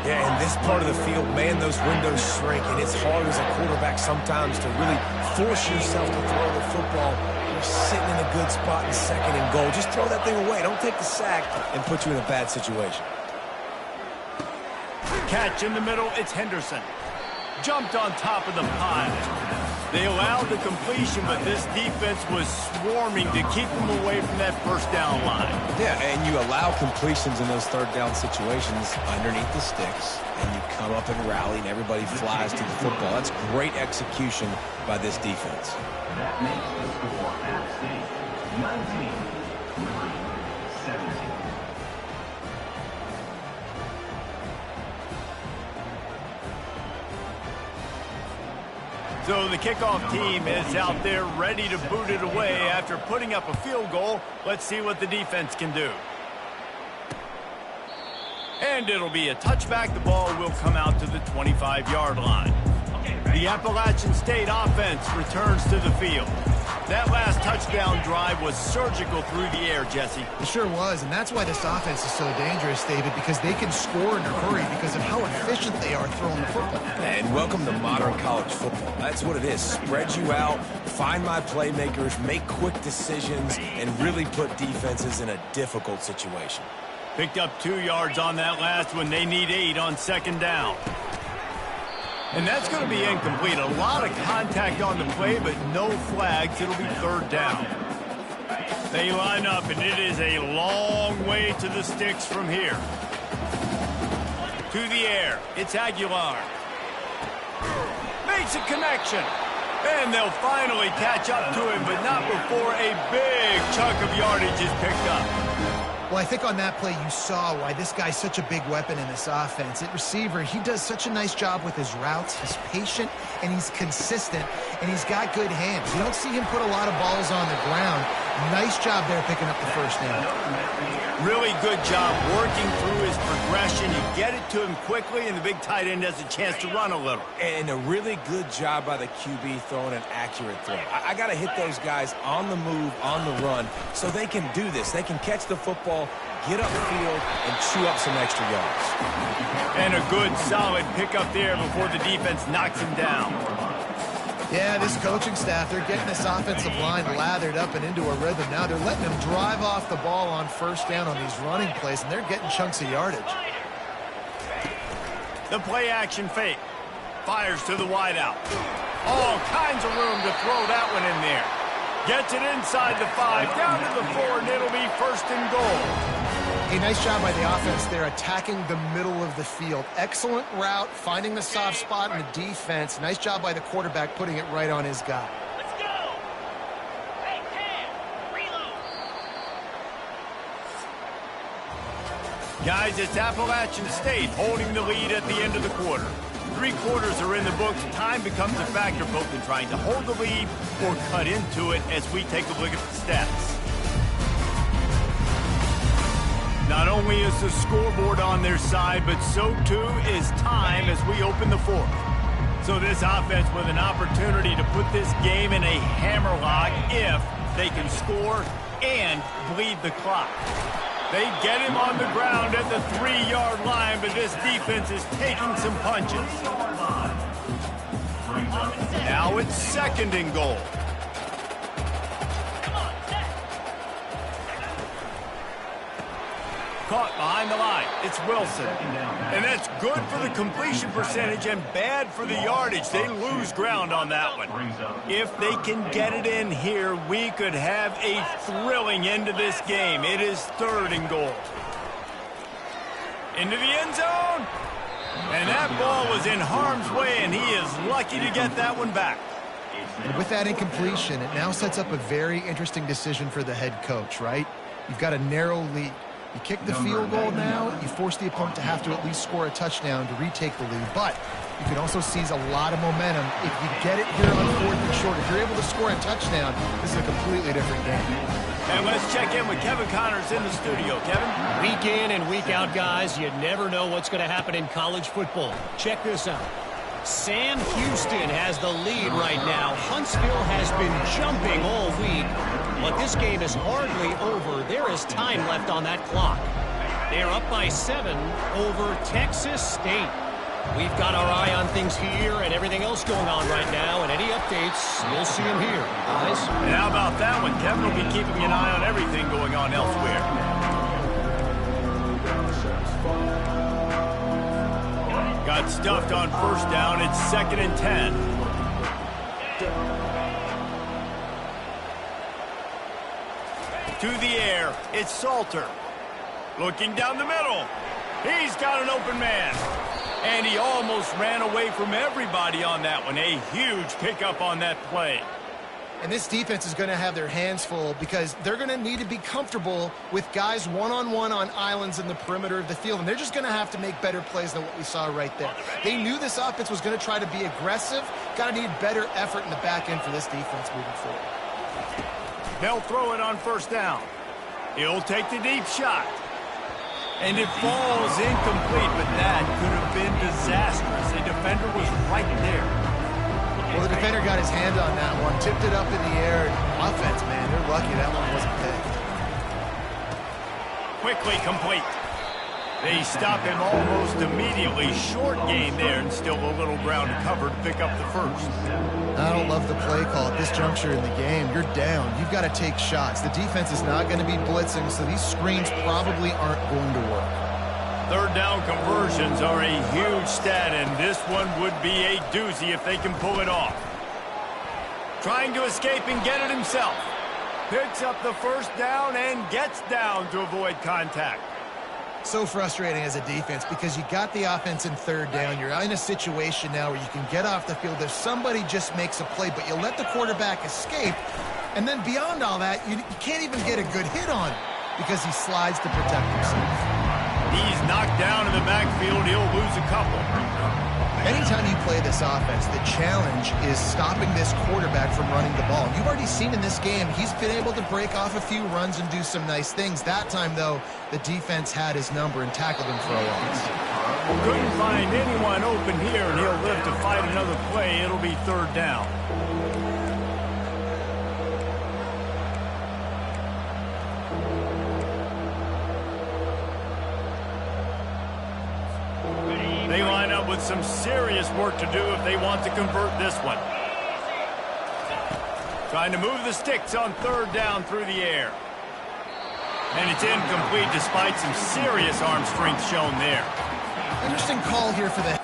Yeah, in this part of the field, man, those windows shrink, and it's hard as a quarterback sometimes to really force yourself to throw the football. You're sitting in a good spot in second and goal. Just throw that thing away. Don't take the sack and put you in a bad situation. Catch in the middle, it's Henderson. Jumped on top of the pile. They allowed the completion, but this defense was swarming to keep them away from that first down line. Yeah, and you allow completions in those third down situations underneath the sticks, and you come up and rally, and everybody flies to the football. That's great execution by this defense. That makes the score App State 19-17. So the kickoff team is out there ready to boot it away after putting up a field goal. Let's see what the defense can do. And it'll be a touchback. The ball will come out to the 25-yard line. The Appalachian State offense returns to the field. That last touchdown drive was surgical through the air, Jesse. It sure was, and that's why this offense is so dangerous, David, because they can score in a hurry because of how efficient they are throwing the football. And welcome to modern college football. That's what it is. Spread you out, find my playmakers, make quick decisions, and really put defenses in a difficult situation. Picked up 2 yards on that last one. They need 8 on second down. And that's going to be incomplete. A lot of contact on the play, but no flags. It'll be third down. They line up, and it is a long way to the sticks from here. To the air. It's Aguilar. Makes a connection. And they'll finally catch up to him, but not before a big chunk of yardage is picked up. Well, I think on that play you saw why this guy's such a big weapon in this offense. At receiver, he does such a nice job with his routes. He's patient, and he's consistent, and he's got good hands. You don't see him put a lot of balls on the ground. Nice job there picking up the first down. Really good job working through his progression. You get it to him quickly, and the big tight end has a chance to run a little. And a really good job by the QB throwing an accurate throw. I got to hit those guys on the move, on the run, so they can do this. They can catch the football, get upfield, and chew up some extra yards. And a good, solid pickup there before the defense knocks him down. Yeah, this coaching staff, they're getting this offensive line lathered up and into a rhythm. Now they're letting them drive off the ball on first down on these running plays, and they're getting chunks of yardage. The play-action fake. Fires to the wideout. All kinds of room to throw that one in there. Gets it inside the 5, down to the 4, and it'll be first and goal. A nice job by the offense there, attacking the middle of the field. Excellent route, finding the soft spot in the defense. Nice job by the quarterback, putting it right on his guy. Let's go! Hey, Cam, reload! Guys, it's Appalachian State holding the lead at the end of the quarter. 3 quarters are in the books. Time becomes a factor, both in trying to hold the lead or cut into it as we take a look at the stats. Not only is the scoreboard on their side, but so too is time as we open the fourth. So this offense with an opportunity to put this game in a hammerlock if they can score and bleed the clock. They get him on the ground at the 3-yard line, but this defense is taking some punches. Now it's second and goal. Caught behind the line. It's Wilson. And that's good for the completion percentage and bad for the yardage. They lose ground on that one. If they can get it in here, we could have a thrilling end to this game. It is third and goal. Into the end zone. And that ball was in harm's way, and he is lucky to get that one back. And with that incompletion, it now sets up a very interesting decision for the head coach, right? You've got a narrow lead. You kick the field goal now, you force the opponent to have to at least score a touchdown to retake the lead. But you can also seize a lot of momentum if you get it here on 4th and short. If you're able to score a touchdown, this is a completely different game. And let's check in with Kevin Connors in the studio. Kevin? Week in and week out, guys, you never know what's going to happen in college football. Check this out. Sam Houston has the lead right now. Huntsville has been jumping all week. But this game is hardly over. There is time left on that clock. They're up by 7 over Texas State. We've got our eye on things here and everything else going on right now, and any updates, you'll see them here, guys. And how about that one? Kevin will be keeping an eye on everything going on elsewhere. Got stuffed on first down. It's 2nd and 10. To the air, it's Salter. Looking down the middle. He's got an open man. And he almost ran away from everybody on that one. A huge pickup on that play. And this defense is going to have their hands full because they're going to need to be comfortable with guys one-on-one on islands in the perimeter of the field. And they're just going to have to make better plays than what we saw right there. They knew this offense was going to try to be aggressive. Got to need better effort in the back end for this defense moving forward. They'll throw it on first down. He'll take the deep shot. And it falls incomplete, but that could have been disastrous. The defender was right there. Well, the defender got his hand on that one, tipped it up in the air. Offense, man, they're lucky that one wasn't picked. Quickly complete. They stop him almost immediately. Short gain there, and still a little ground to cover to pick up the first. I don't love the play call at this juncture in the game. You're down. You've got to take shots. The defense is not going to be blitzing, so these screens probably aren't going to work. Third down conversions are a huge stat, and this one would be a doozy if they can pull it off. Trying to escape and get it himself. Picks up the first down and gets down to avoid contact. So frustrating as a defense because you got the offense in third down. You're in a situation now where you can get off the field if somebody just makes a play, but you let the quarterback escape. And then beyond all that, you can't even get a good hit on him because he slides to protect himself. He's knocked down in the backfield. He'll lose a couple. Anytime you play this offense, the challenge is stopping this quarterback from running the ball. You've already seen in this game, he's been able to break off a few runs and do some nice things. That time, though, the defense had his number and tackled him for a loss. Couldn't find anyone open here, and he'll live to fight another play. It'll be third down. They line up with some serious work to do if they want to convert this one. Trying to move the sticks on third down through the air. And it's incomplete despite some serious arm strength shown there. Interesting call here for the...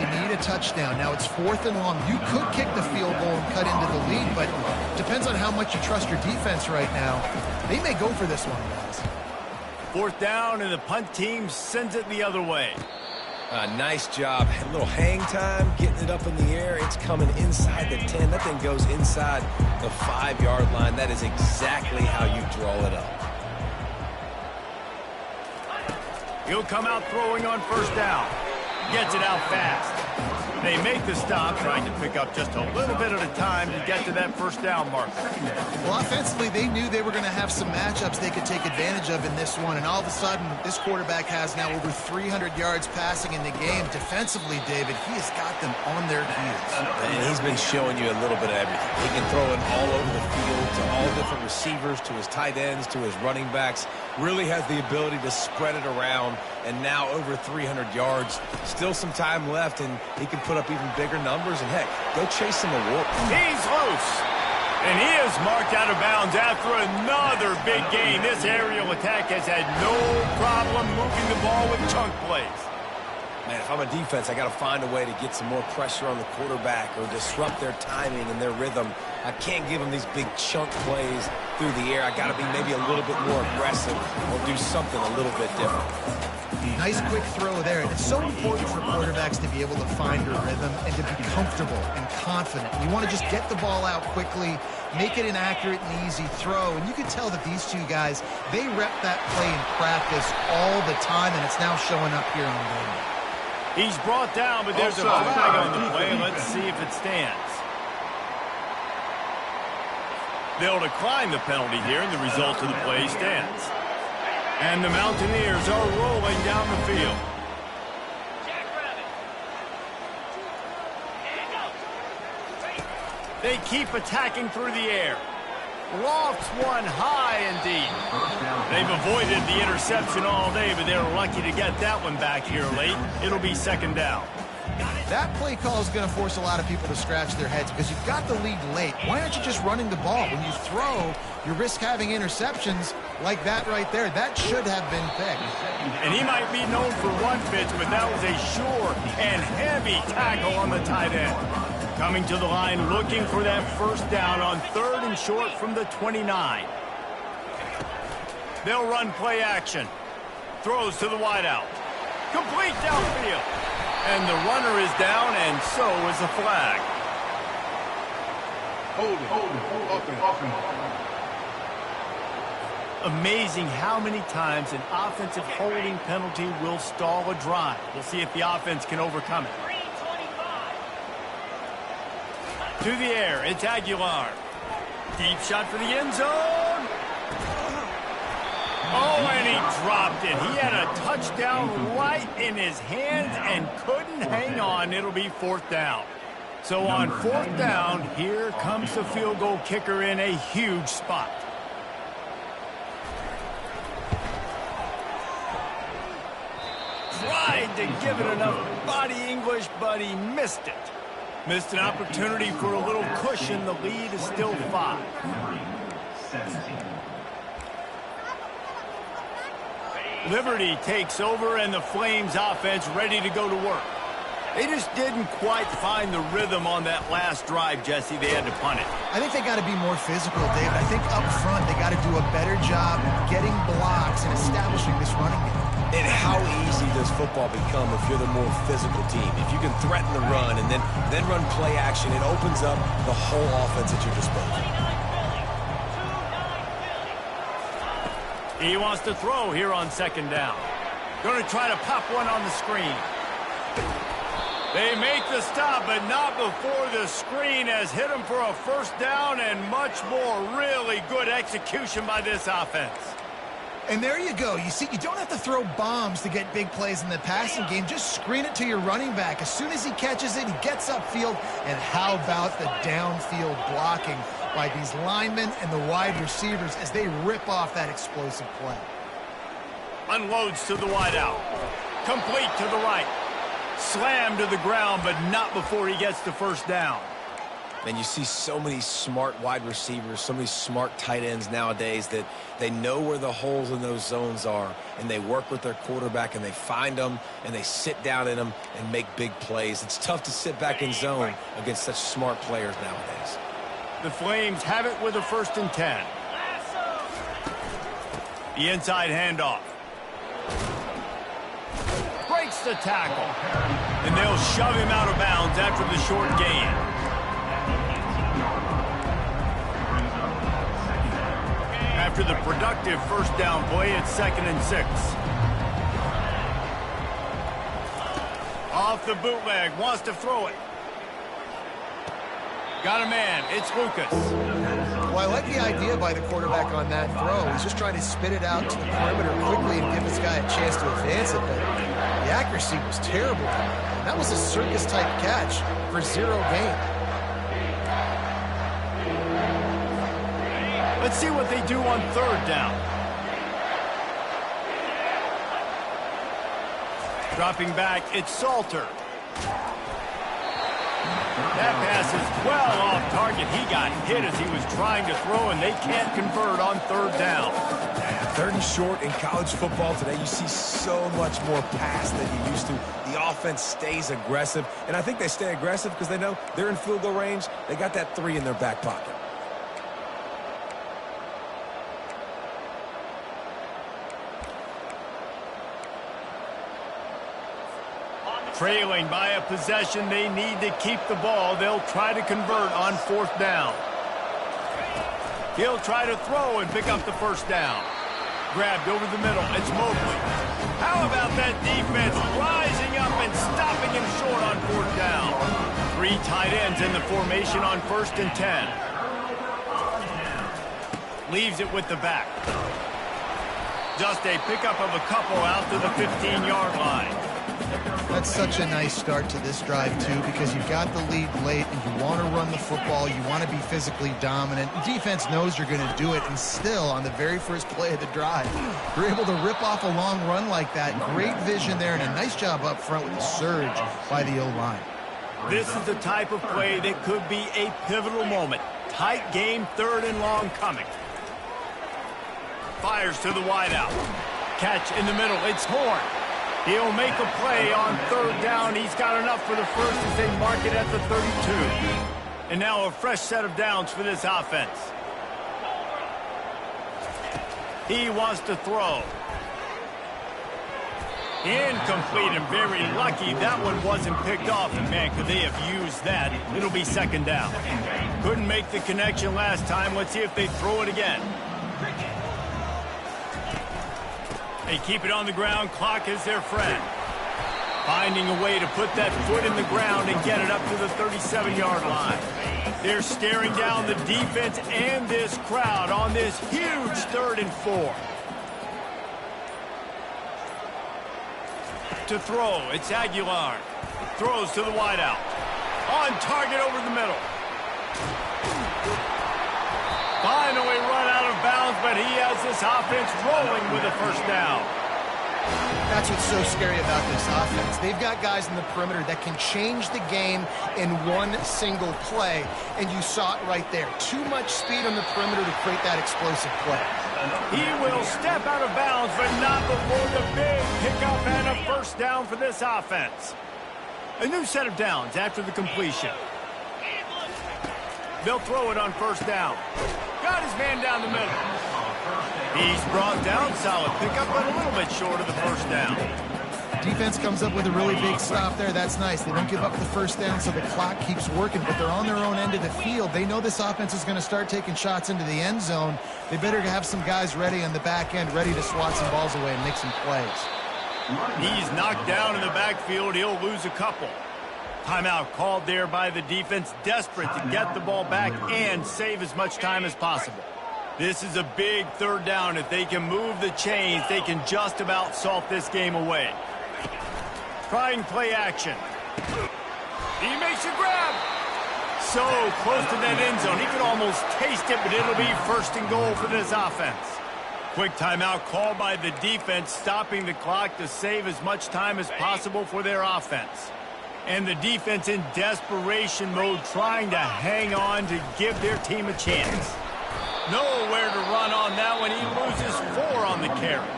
You need a touchdown. Now it's 4th and long. You could kick the field goal and cut into the lead, but depends on how much you trust your defense right now. They may go for this one, guys. 4th down, and the punt team sends it the other way. Nice job. A little hang time, getting it up in the air. It's coming inside the 10. That thing goes inside the 5-yard line. That is exactly how you draw it up. He'll come out throwing on first down. Gets it out fast. They make the stop, trying to pick up just a little bit at a time to get to that first down marker. Well, offensively, they knew they were going to have some matchups they could take advantage of in this one, and all of a sudden, this quarterback has now over 300 yards passing in the game. Defensively, David, he has got them on their heels. And he's been showing you a little bit of everything. He can throw it all over the field to all different receivers, to his tight ends, to his running backs. Really has the ability to spread it around, and now over 300 yards. Still some time left, and he can put up even bigger numbers, and heck, go chase some awards. He's loose, and he is marked out of bounds after another big gain. This aerial attack has had no problem moving the ball with chunk plays. Man, if I'm a defense, I got to find a way to get some more pressure on the quarterback or disrupt their timing and their rhythm. I can't give them these big chunk plays through the air. I got to be maybe a little bit more aggressive or do something a little bit different. Nice quick throw there. It's so important for quarterbacks to be able to find their rhythm and to be comfortable and confident. You want to just get the ball out quickly, make it an accurate and easy throw. And you can tell that these two guys, they rep that play in practice all the time, and it's now showing up here on game. He's brought down, but there's a flag on the play. Let's see if it stands. They'll decline the penalty here, and the result of the play stands. And the Mountaineers are rolling down the field. Jackrabbit. And go. They keep attacking through the air. Lofts one high indeed. They've avoided the interception all day, but they're lucky to get that one back here late. It'll be second down. That play call is going to force a lot of people to scratch their heads because you've got the lead late. Why aren't you just running the ball? When you throw, you risk having interceptions like that right there. That should have been picked. And he might be known for one pitch, but that was a sure and heavy tackle on the tight end. Coming to the line, looking for that first down on 3rd and short from the 29. They'll run play action. Throws to the wideout. Complete downfield. And the runner is down, and so is the flag. Offense. Amazing how many times an offensive holding penalty will stall a drive. We'll see if the offense can overcome it. 325. To the air, it's Aguilar. Deep shot for the end zone. Oh, and he dropped it. He had a touchdown right in his hands and couldn't hang on. It'll be 4th down. So on 4th down, here comes the field goal kicker in a huge spot. Tried to give it enough body English, but he missed it. Missed an opportunity for a little cushion. The lead is still 5. 17. Liberty takes over, and the Flames offense ready to go to work. They just didn't quite find the rhythm on that last drive, Jesse. They had to punt it. I think they got to be more physical, David. I think up front they got to do a better job getting blocks and establishing this running game. And how easy does football become if you're the more physical team? If you can threaten the run and then run play action, it opens up the whole offense at your disposal. He wants to throw here on 2nd down. Going to try to pop one on the screen. They make the stop, but not before the screen has hit him for a 1st down and much more. Really good execution by this offense. And there you go. You see, you don't have to throw bombs to get big plays in the passing game. Just screen it to your running back. As soon as he catches it, he gets upfield. And how about the downfield blocking by these linemen and the wide receivers as they rip off that explosive play. Unloads to the wideout. Complete to the right. Slammed to the ground, but not before he gets the 1st down. And you see so many smart wide receivers, so many smart tight ends nowadays that they know where the holes in those zones are, and they work with their quarterback, and they find them, and they sit down in them and make big plays. It's tough to sit back in zone against such smart players nowadays. The Flames have it with a 1st and 10. The inside handoff. Breaks the tackle. And they'll shove him out of bounds after the short gain. After the productive 1st down play, it's 2nd and 6. Off the bootleg, wants to throw it. Got a man, it's Lucas. Well, I like the idea by the quarterback on that throw. He's just trying to spit it out to the perimeter quickly and give this guy a chance to advance it, but the accuracy was terrible. That was a circus-type catch for 0 gain. Let's see what they do on 3rd down. Dropping back, it's Salter. That pass is well off target. He got hit as he was trying to throw, and they can't convert on 3rd down. 3rd and short in college football today, you see so much more pass than you used to. The offense stays aggressive, and I think they stay aggressive because they know they're in field goal range. They got that 3 in their back pocket. Trailing by a possession, they need to keep the ball. They'll try to convert on 4th down. He'll try to throw and pick up the 1st down. Grabbed over the middle. It's Mobley. How about that defense rising up and stopping him short on 4th down? 3 tight ends in the formation on 1st and 10. Leaves it with the back. Just a pickup of a couple out to the 15-yard line. That's such a nice start to this drive, too, because you've got the lead late and you want to run the football. You want to be physically dominant. The defense knows you're going to do it, and still, on the very first play of the drive, you're able to rip off a long run like that. Great vision there, and a nice job up front with the surge by the O-line. This is the type of play that could be a pivotal moment. Tight game, 3rd and long coming. Fires to the wideout. Catch in the middle. It's Horn. He'll make a play on 3rd down. He's got enough for the first as they mark it at the 32. And now a fresh set of downs for this offense. He wants to throw. Incomplete, and very lucky that one wasn't picked off. And man, could they have used that? It'll be 2nd down. Couldn't make the connection last time. Let's see if they throw it again. They keep it on the ground. Clock is their friend. Finding a way to put that foot in the ground and get it up to the 37-yard line. They're staring down the defense and this crowd on this huge 3rd and 4. To throw, it's Aguilar. Throws to the wideout. On target over the middle. Finally run out of bounds, but he has this offense rolling with a 1st down. That's what's so scary about this offense. They've got guys in the perimeter that can change the game in one single play, and you saw it right there. Too much speed on the perimeter to create that explosive play. He will step out of bounds, but not before the big pickup and a 1st down for this offense. A new set of downs after the completion. They'll throw it on 1st down. Got his man down the middle. He's brought down. Solid pickup, but a little bit short of the 1st down. Defense comes up with a really big stop there. That's nice. They don't give up the 1st down, so the clock keeps working, but they're on their own end of the field. They know this offense is going to start taking shots into the end zone. They better have some guys ready on the back end, ready to swat some balls away and make some plays. He's knocked down in the backfield. He'll lose a couple. Timeout called there by the defense, desperate to get the ball back and save as much time as possible. This is a big 3rd down. If they can move the chains, they can just about salt this game away. Trying play action. He makes a grab. So close to that end zone. He could almost taste it, but it'll be 1st and goal for this offense. Quick timeout called by the defense, stopping the clock to save as much time as possible for their offense. And the defense in desperation mode, trying to hang on to give their team a chance. Nowhere to run on that one. He loses 4 on the carry.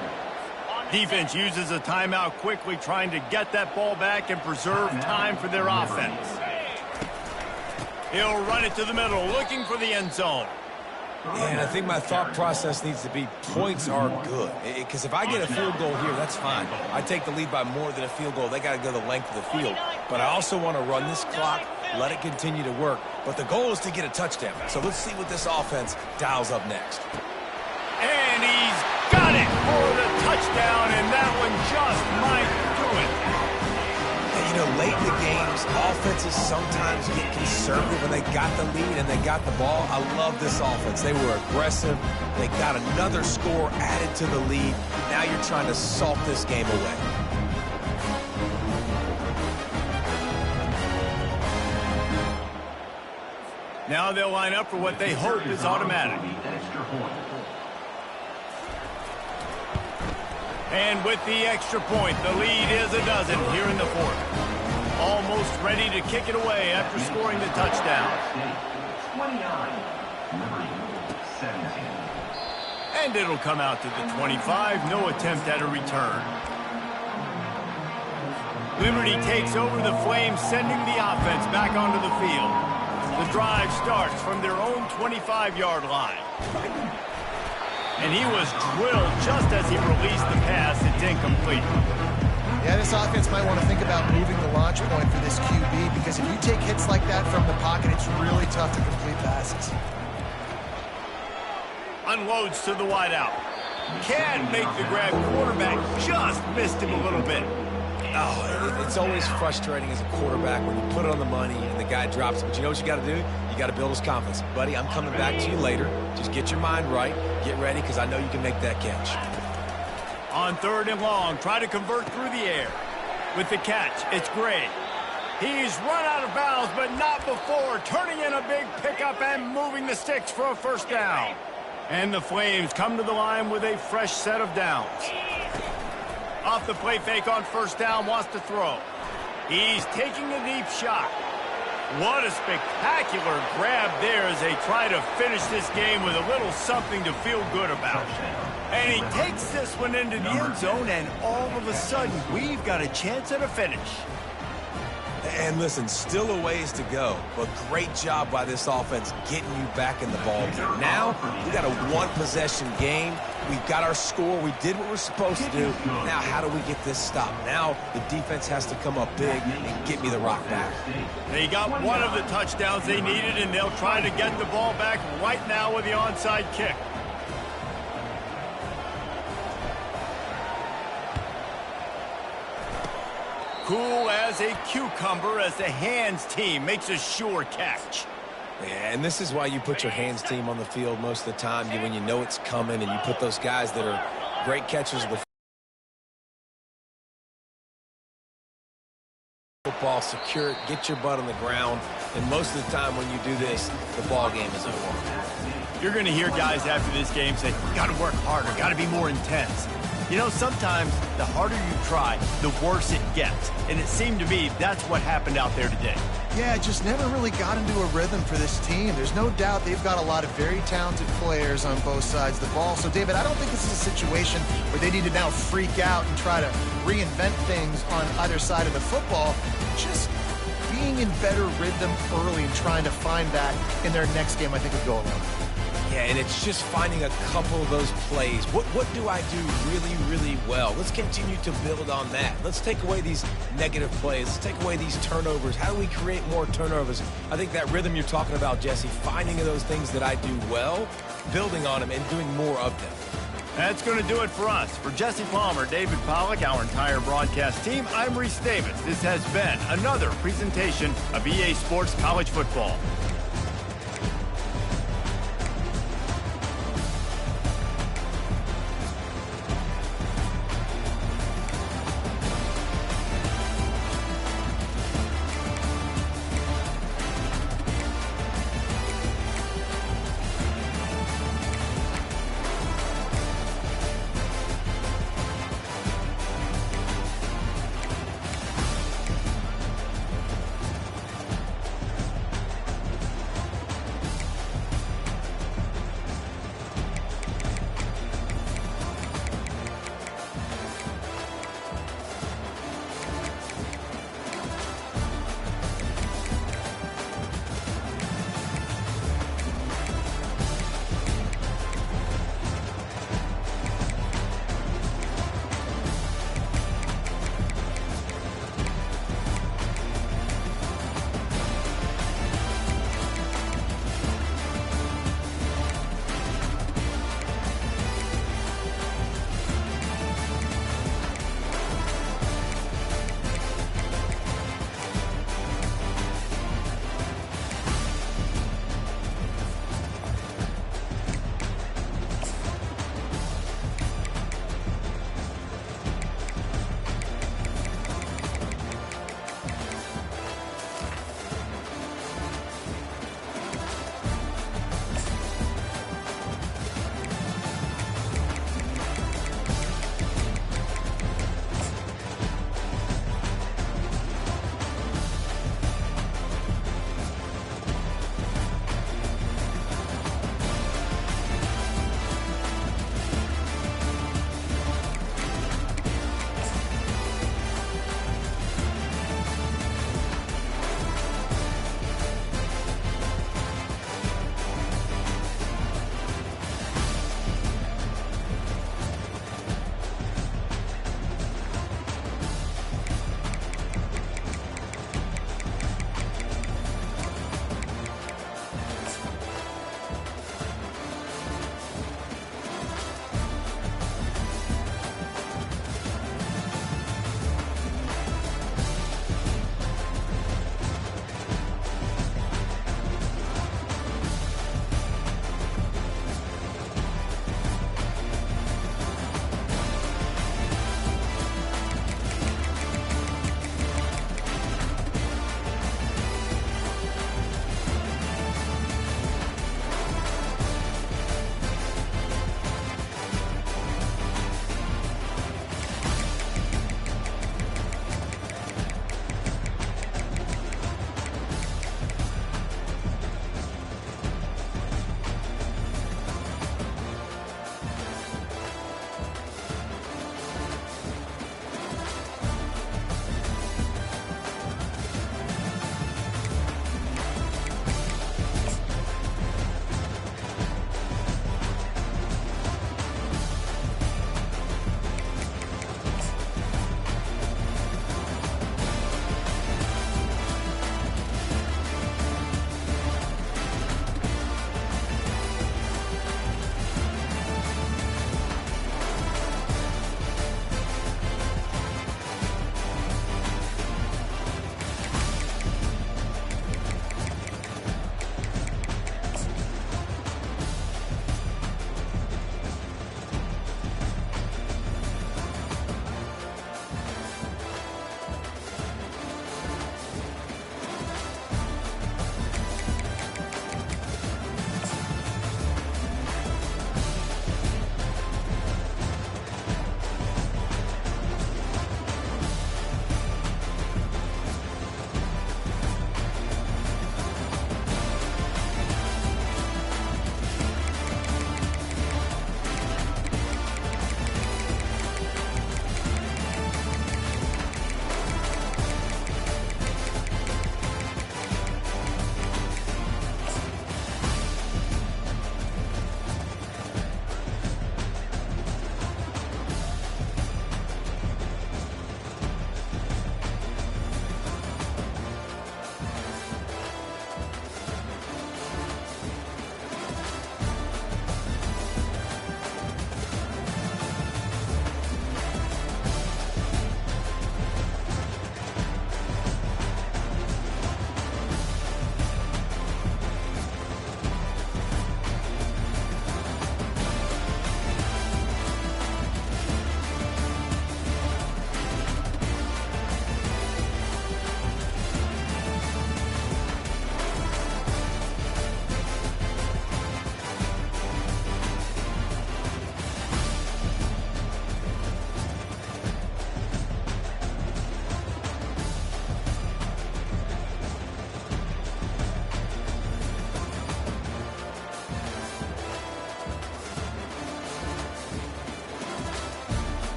Defense uses a timeout quickly, trying to get that ball back and preserve time for their offense. He'll run it to the middle, looking for the end zone. And I think my thought process needs to be points are good. Because if I get a field goal here, that's fine. I take the lead by more than a field goal. They got to go the length of the field. But I also want to run this clock, let it continue to work. But the goal is to get a touchdown. So let's see what this offense dials up next. And he's got it for the touchdown, and that one just might do it. You know, late in the games, offenses sometimes get conservative when they got the lead and they got the ball. I love this offense. They were aggressive. They got another score added to the lead. Now you're trying to salt this game away. Now they'll line up for what they hope is automatic. And with the extra point, the lead is a dozen here in the 4th. Almost ready to kick it away after scoring the touchdown. 29, number 17. And it'll come out to the 25. No attempt at a return. Liberty takes over the Flames, sending the offense back onto the field. The drive starts from their own 25-yard line. And he was drilled just as he released the pass. It's incomplete. Yeah, this offense might want to think about moving the launch point for this QB, because if you take hits like that from the pocket, it's really tough to complete passes. Unloads to the wideout. Can't make the grab. Quarterback just missed him a little bit. Oh, it's always frustrating as a quarterback when you put it on the money and the guy drops it. But you know what you got to do? You got to build his confidence. Buddy, I'm coming back to you later. Just get your mind right. Get ready, because I know you can make that catch. On 3rd and long, try to convert through the air. With the catch, it's Gray. He's run out of bounds, but not before turning in a big pickup and moving the sticks for a first down. And the Flames come to the line with a fresh set of downs. Off the play fake on first down, wants to throw. He's taking a deep shot. What a spectacular grab there as they try to finish this game with a little something to feel good about. And he takes this one into the end zone, and all of a sudden, we've got a chance at a finish. And listen, still a ways to go, but great job by this offense getting you back in the ball game. Now, we got a one-possession game. We got our score. We did what we're supposed to do. Now, how do we get this stopped? Now, the defense has to come up big and get me the rock back. They got one of the touchdowns they needed, and they'll try to get the ball back right now with the onside kick. Cool as a cucumber as the hands team makes a sure catch. Yeah, and this is why you put your hands team on the field most of the time, when you know it's coming, and you put those guys that are great catchers of the football, secure it, get your butt on the ground, and most of the time when you do this, the ball game is over. You're going to hear guys after this game say, got to work harder, got to be more intense. You know, sometimes the harder you try, the worse it gets. And it seemed to me that's what happened out there today. Yeah, just never really got into a rhythm for this team. There's no doubt they've got a lot of very talented players on both sides of the ball. So, David, I don't think this is a situation where they need to now freak out and try to reinvent things on either side of the football. Just being in better rhythm early and trying to find that in their next game, I think would go a long way. Yeah, and it's just finding a couple of those plays. What do I do really, really well? Let's continue to build on that. Let's take away these negative plays. Let's take away these turnovers. How do we create more turnovers? I think that rhythm you're talking about, Jesse, finding those things that I do well, building on them, and doing more of them. That's going to do it for us. For Jesse Palmer, David Pollack, our entire broadcast team, I'm Reese Davis. This has been another presentation of EA Sports College Football.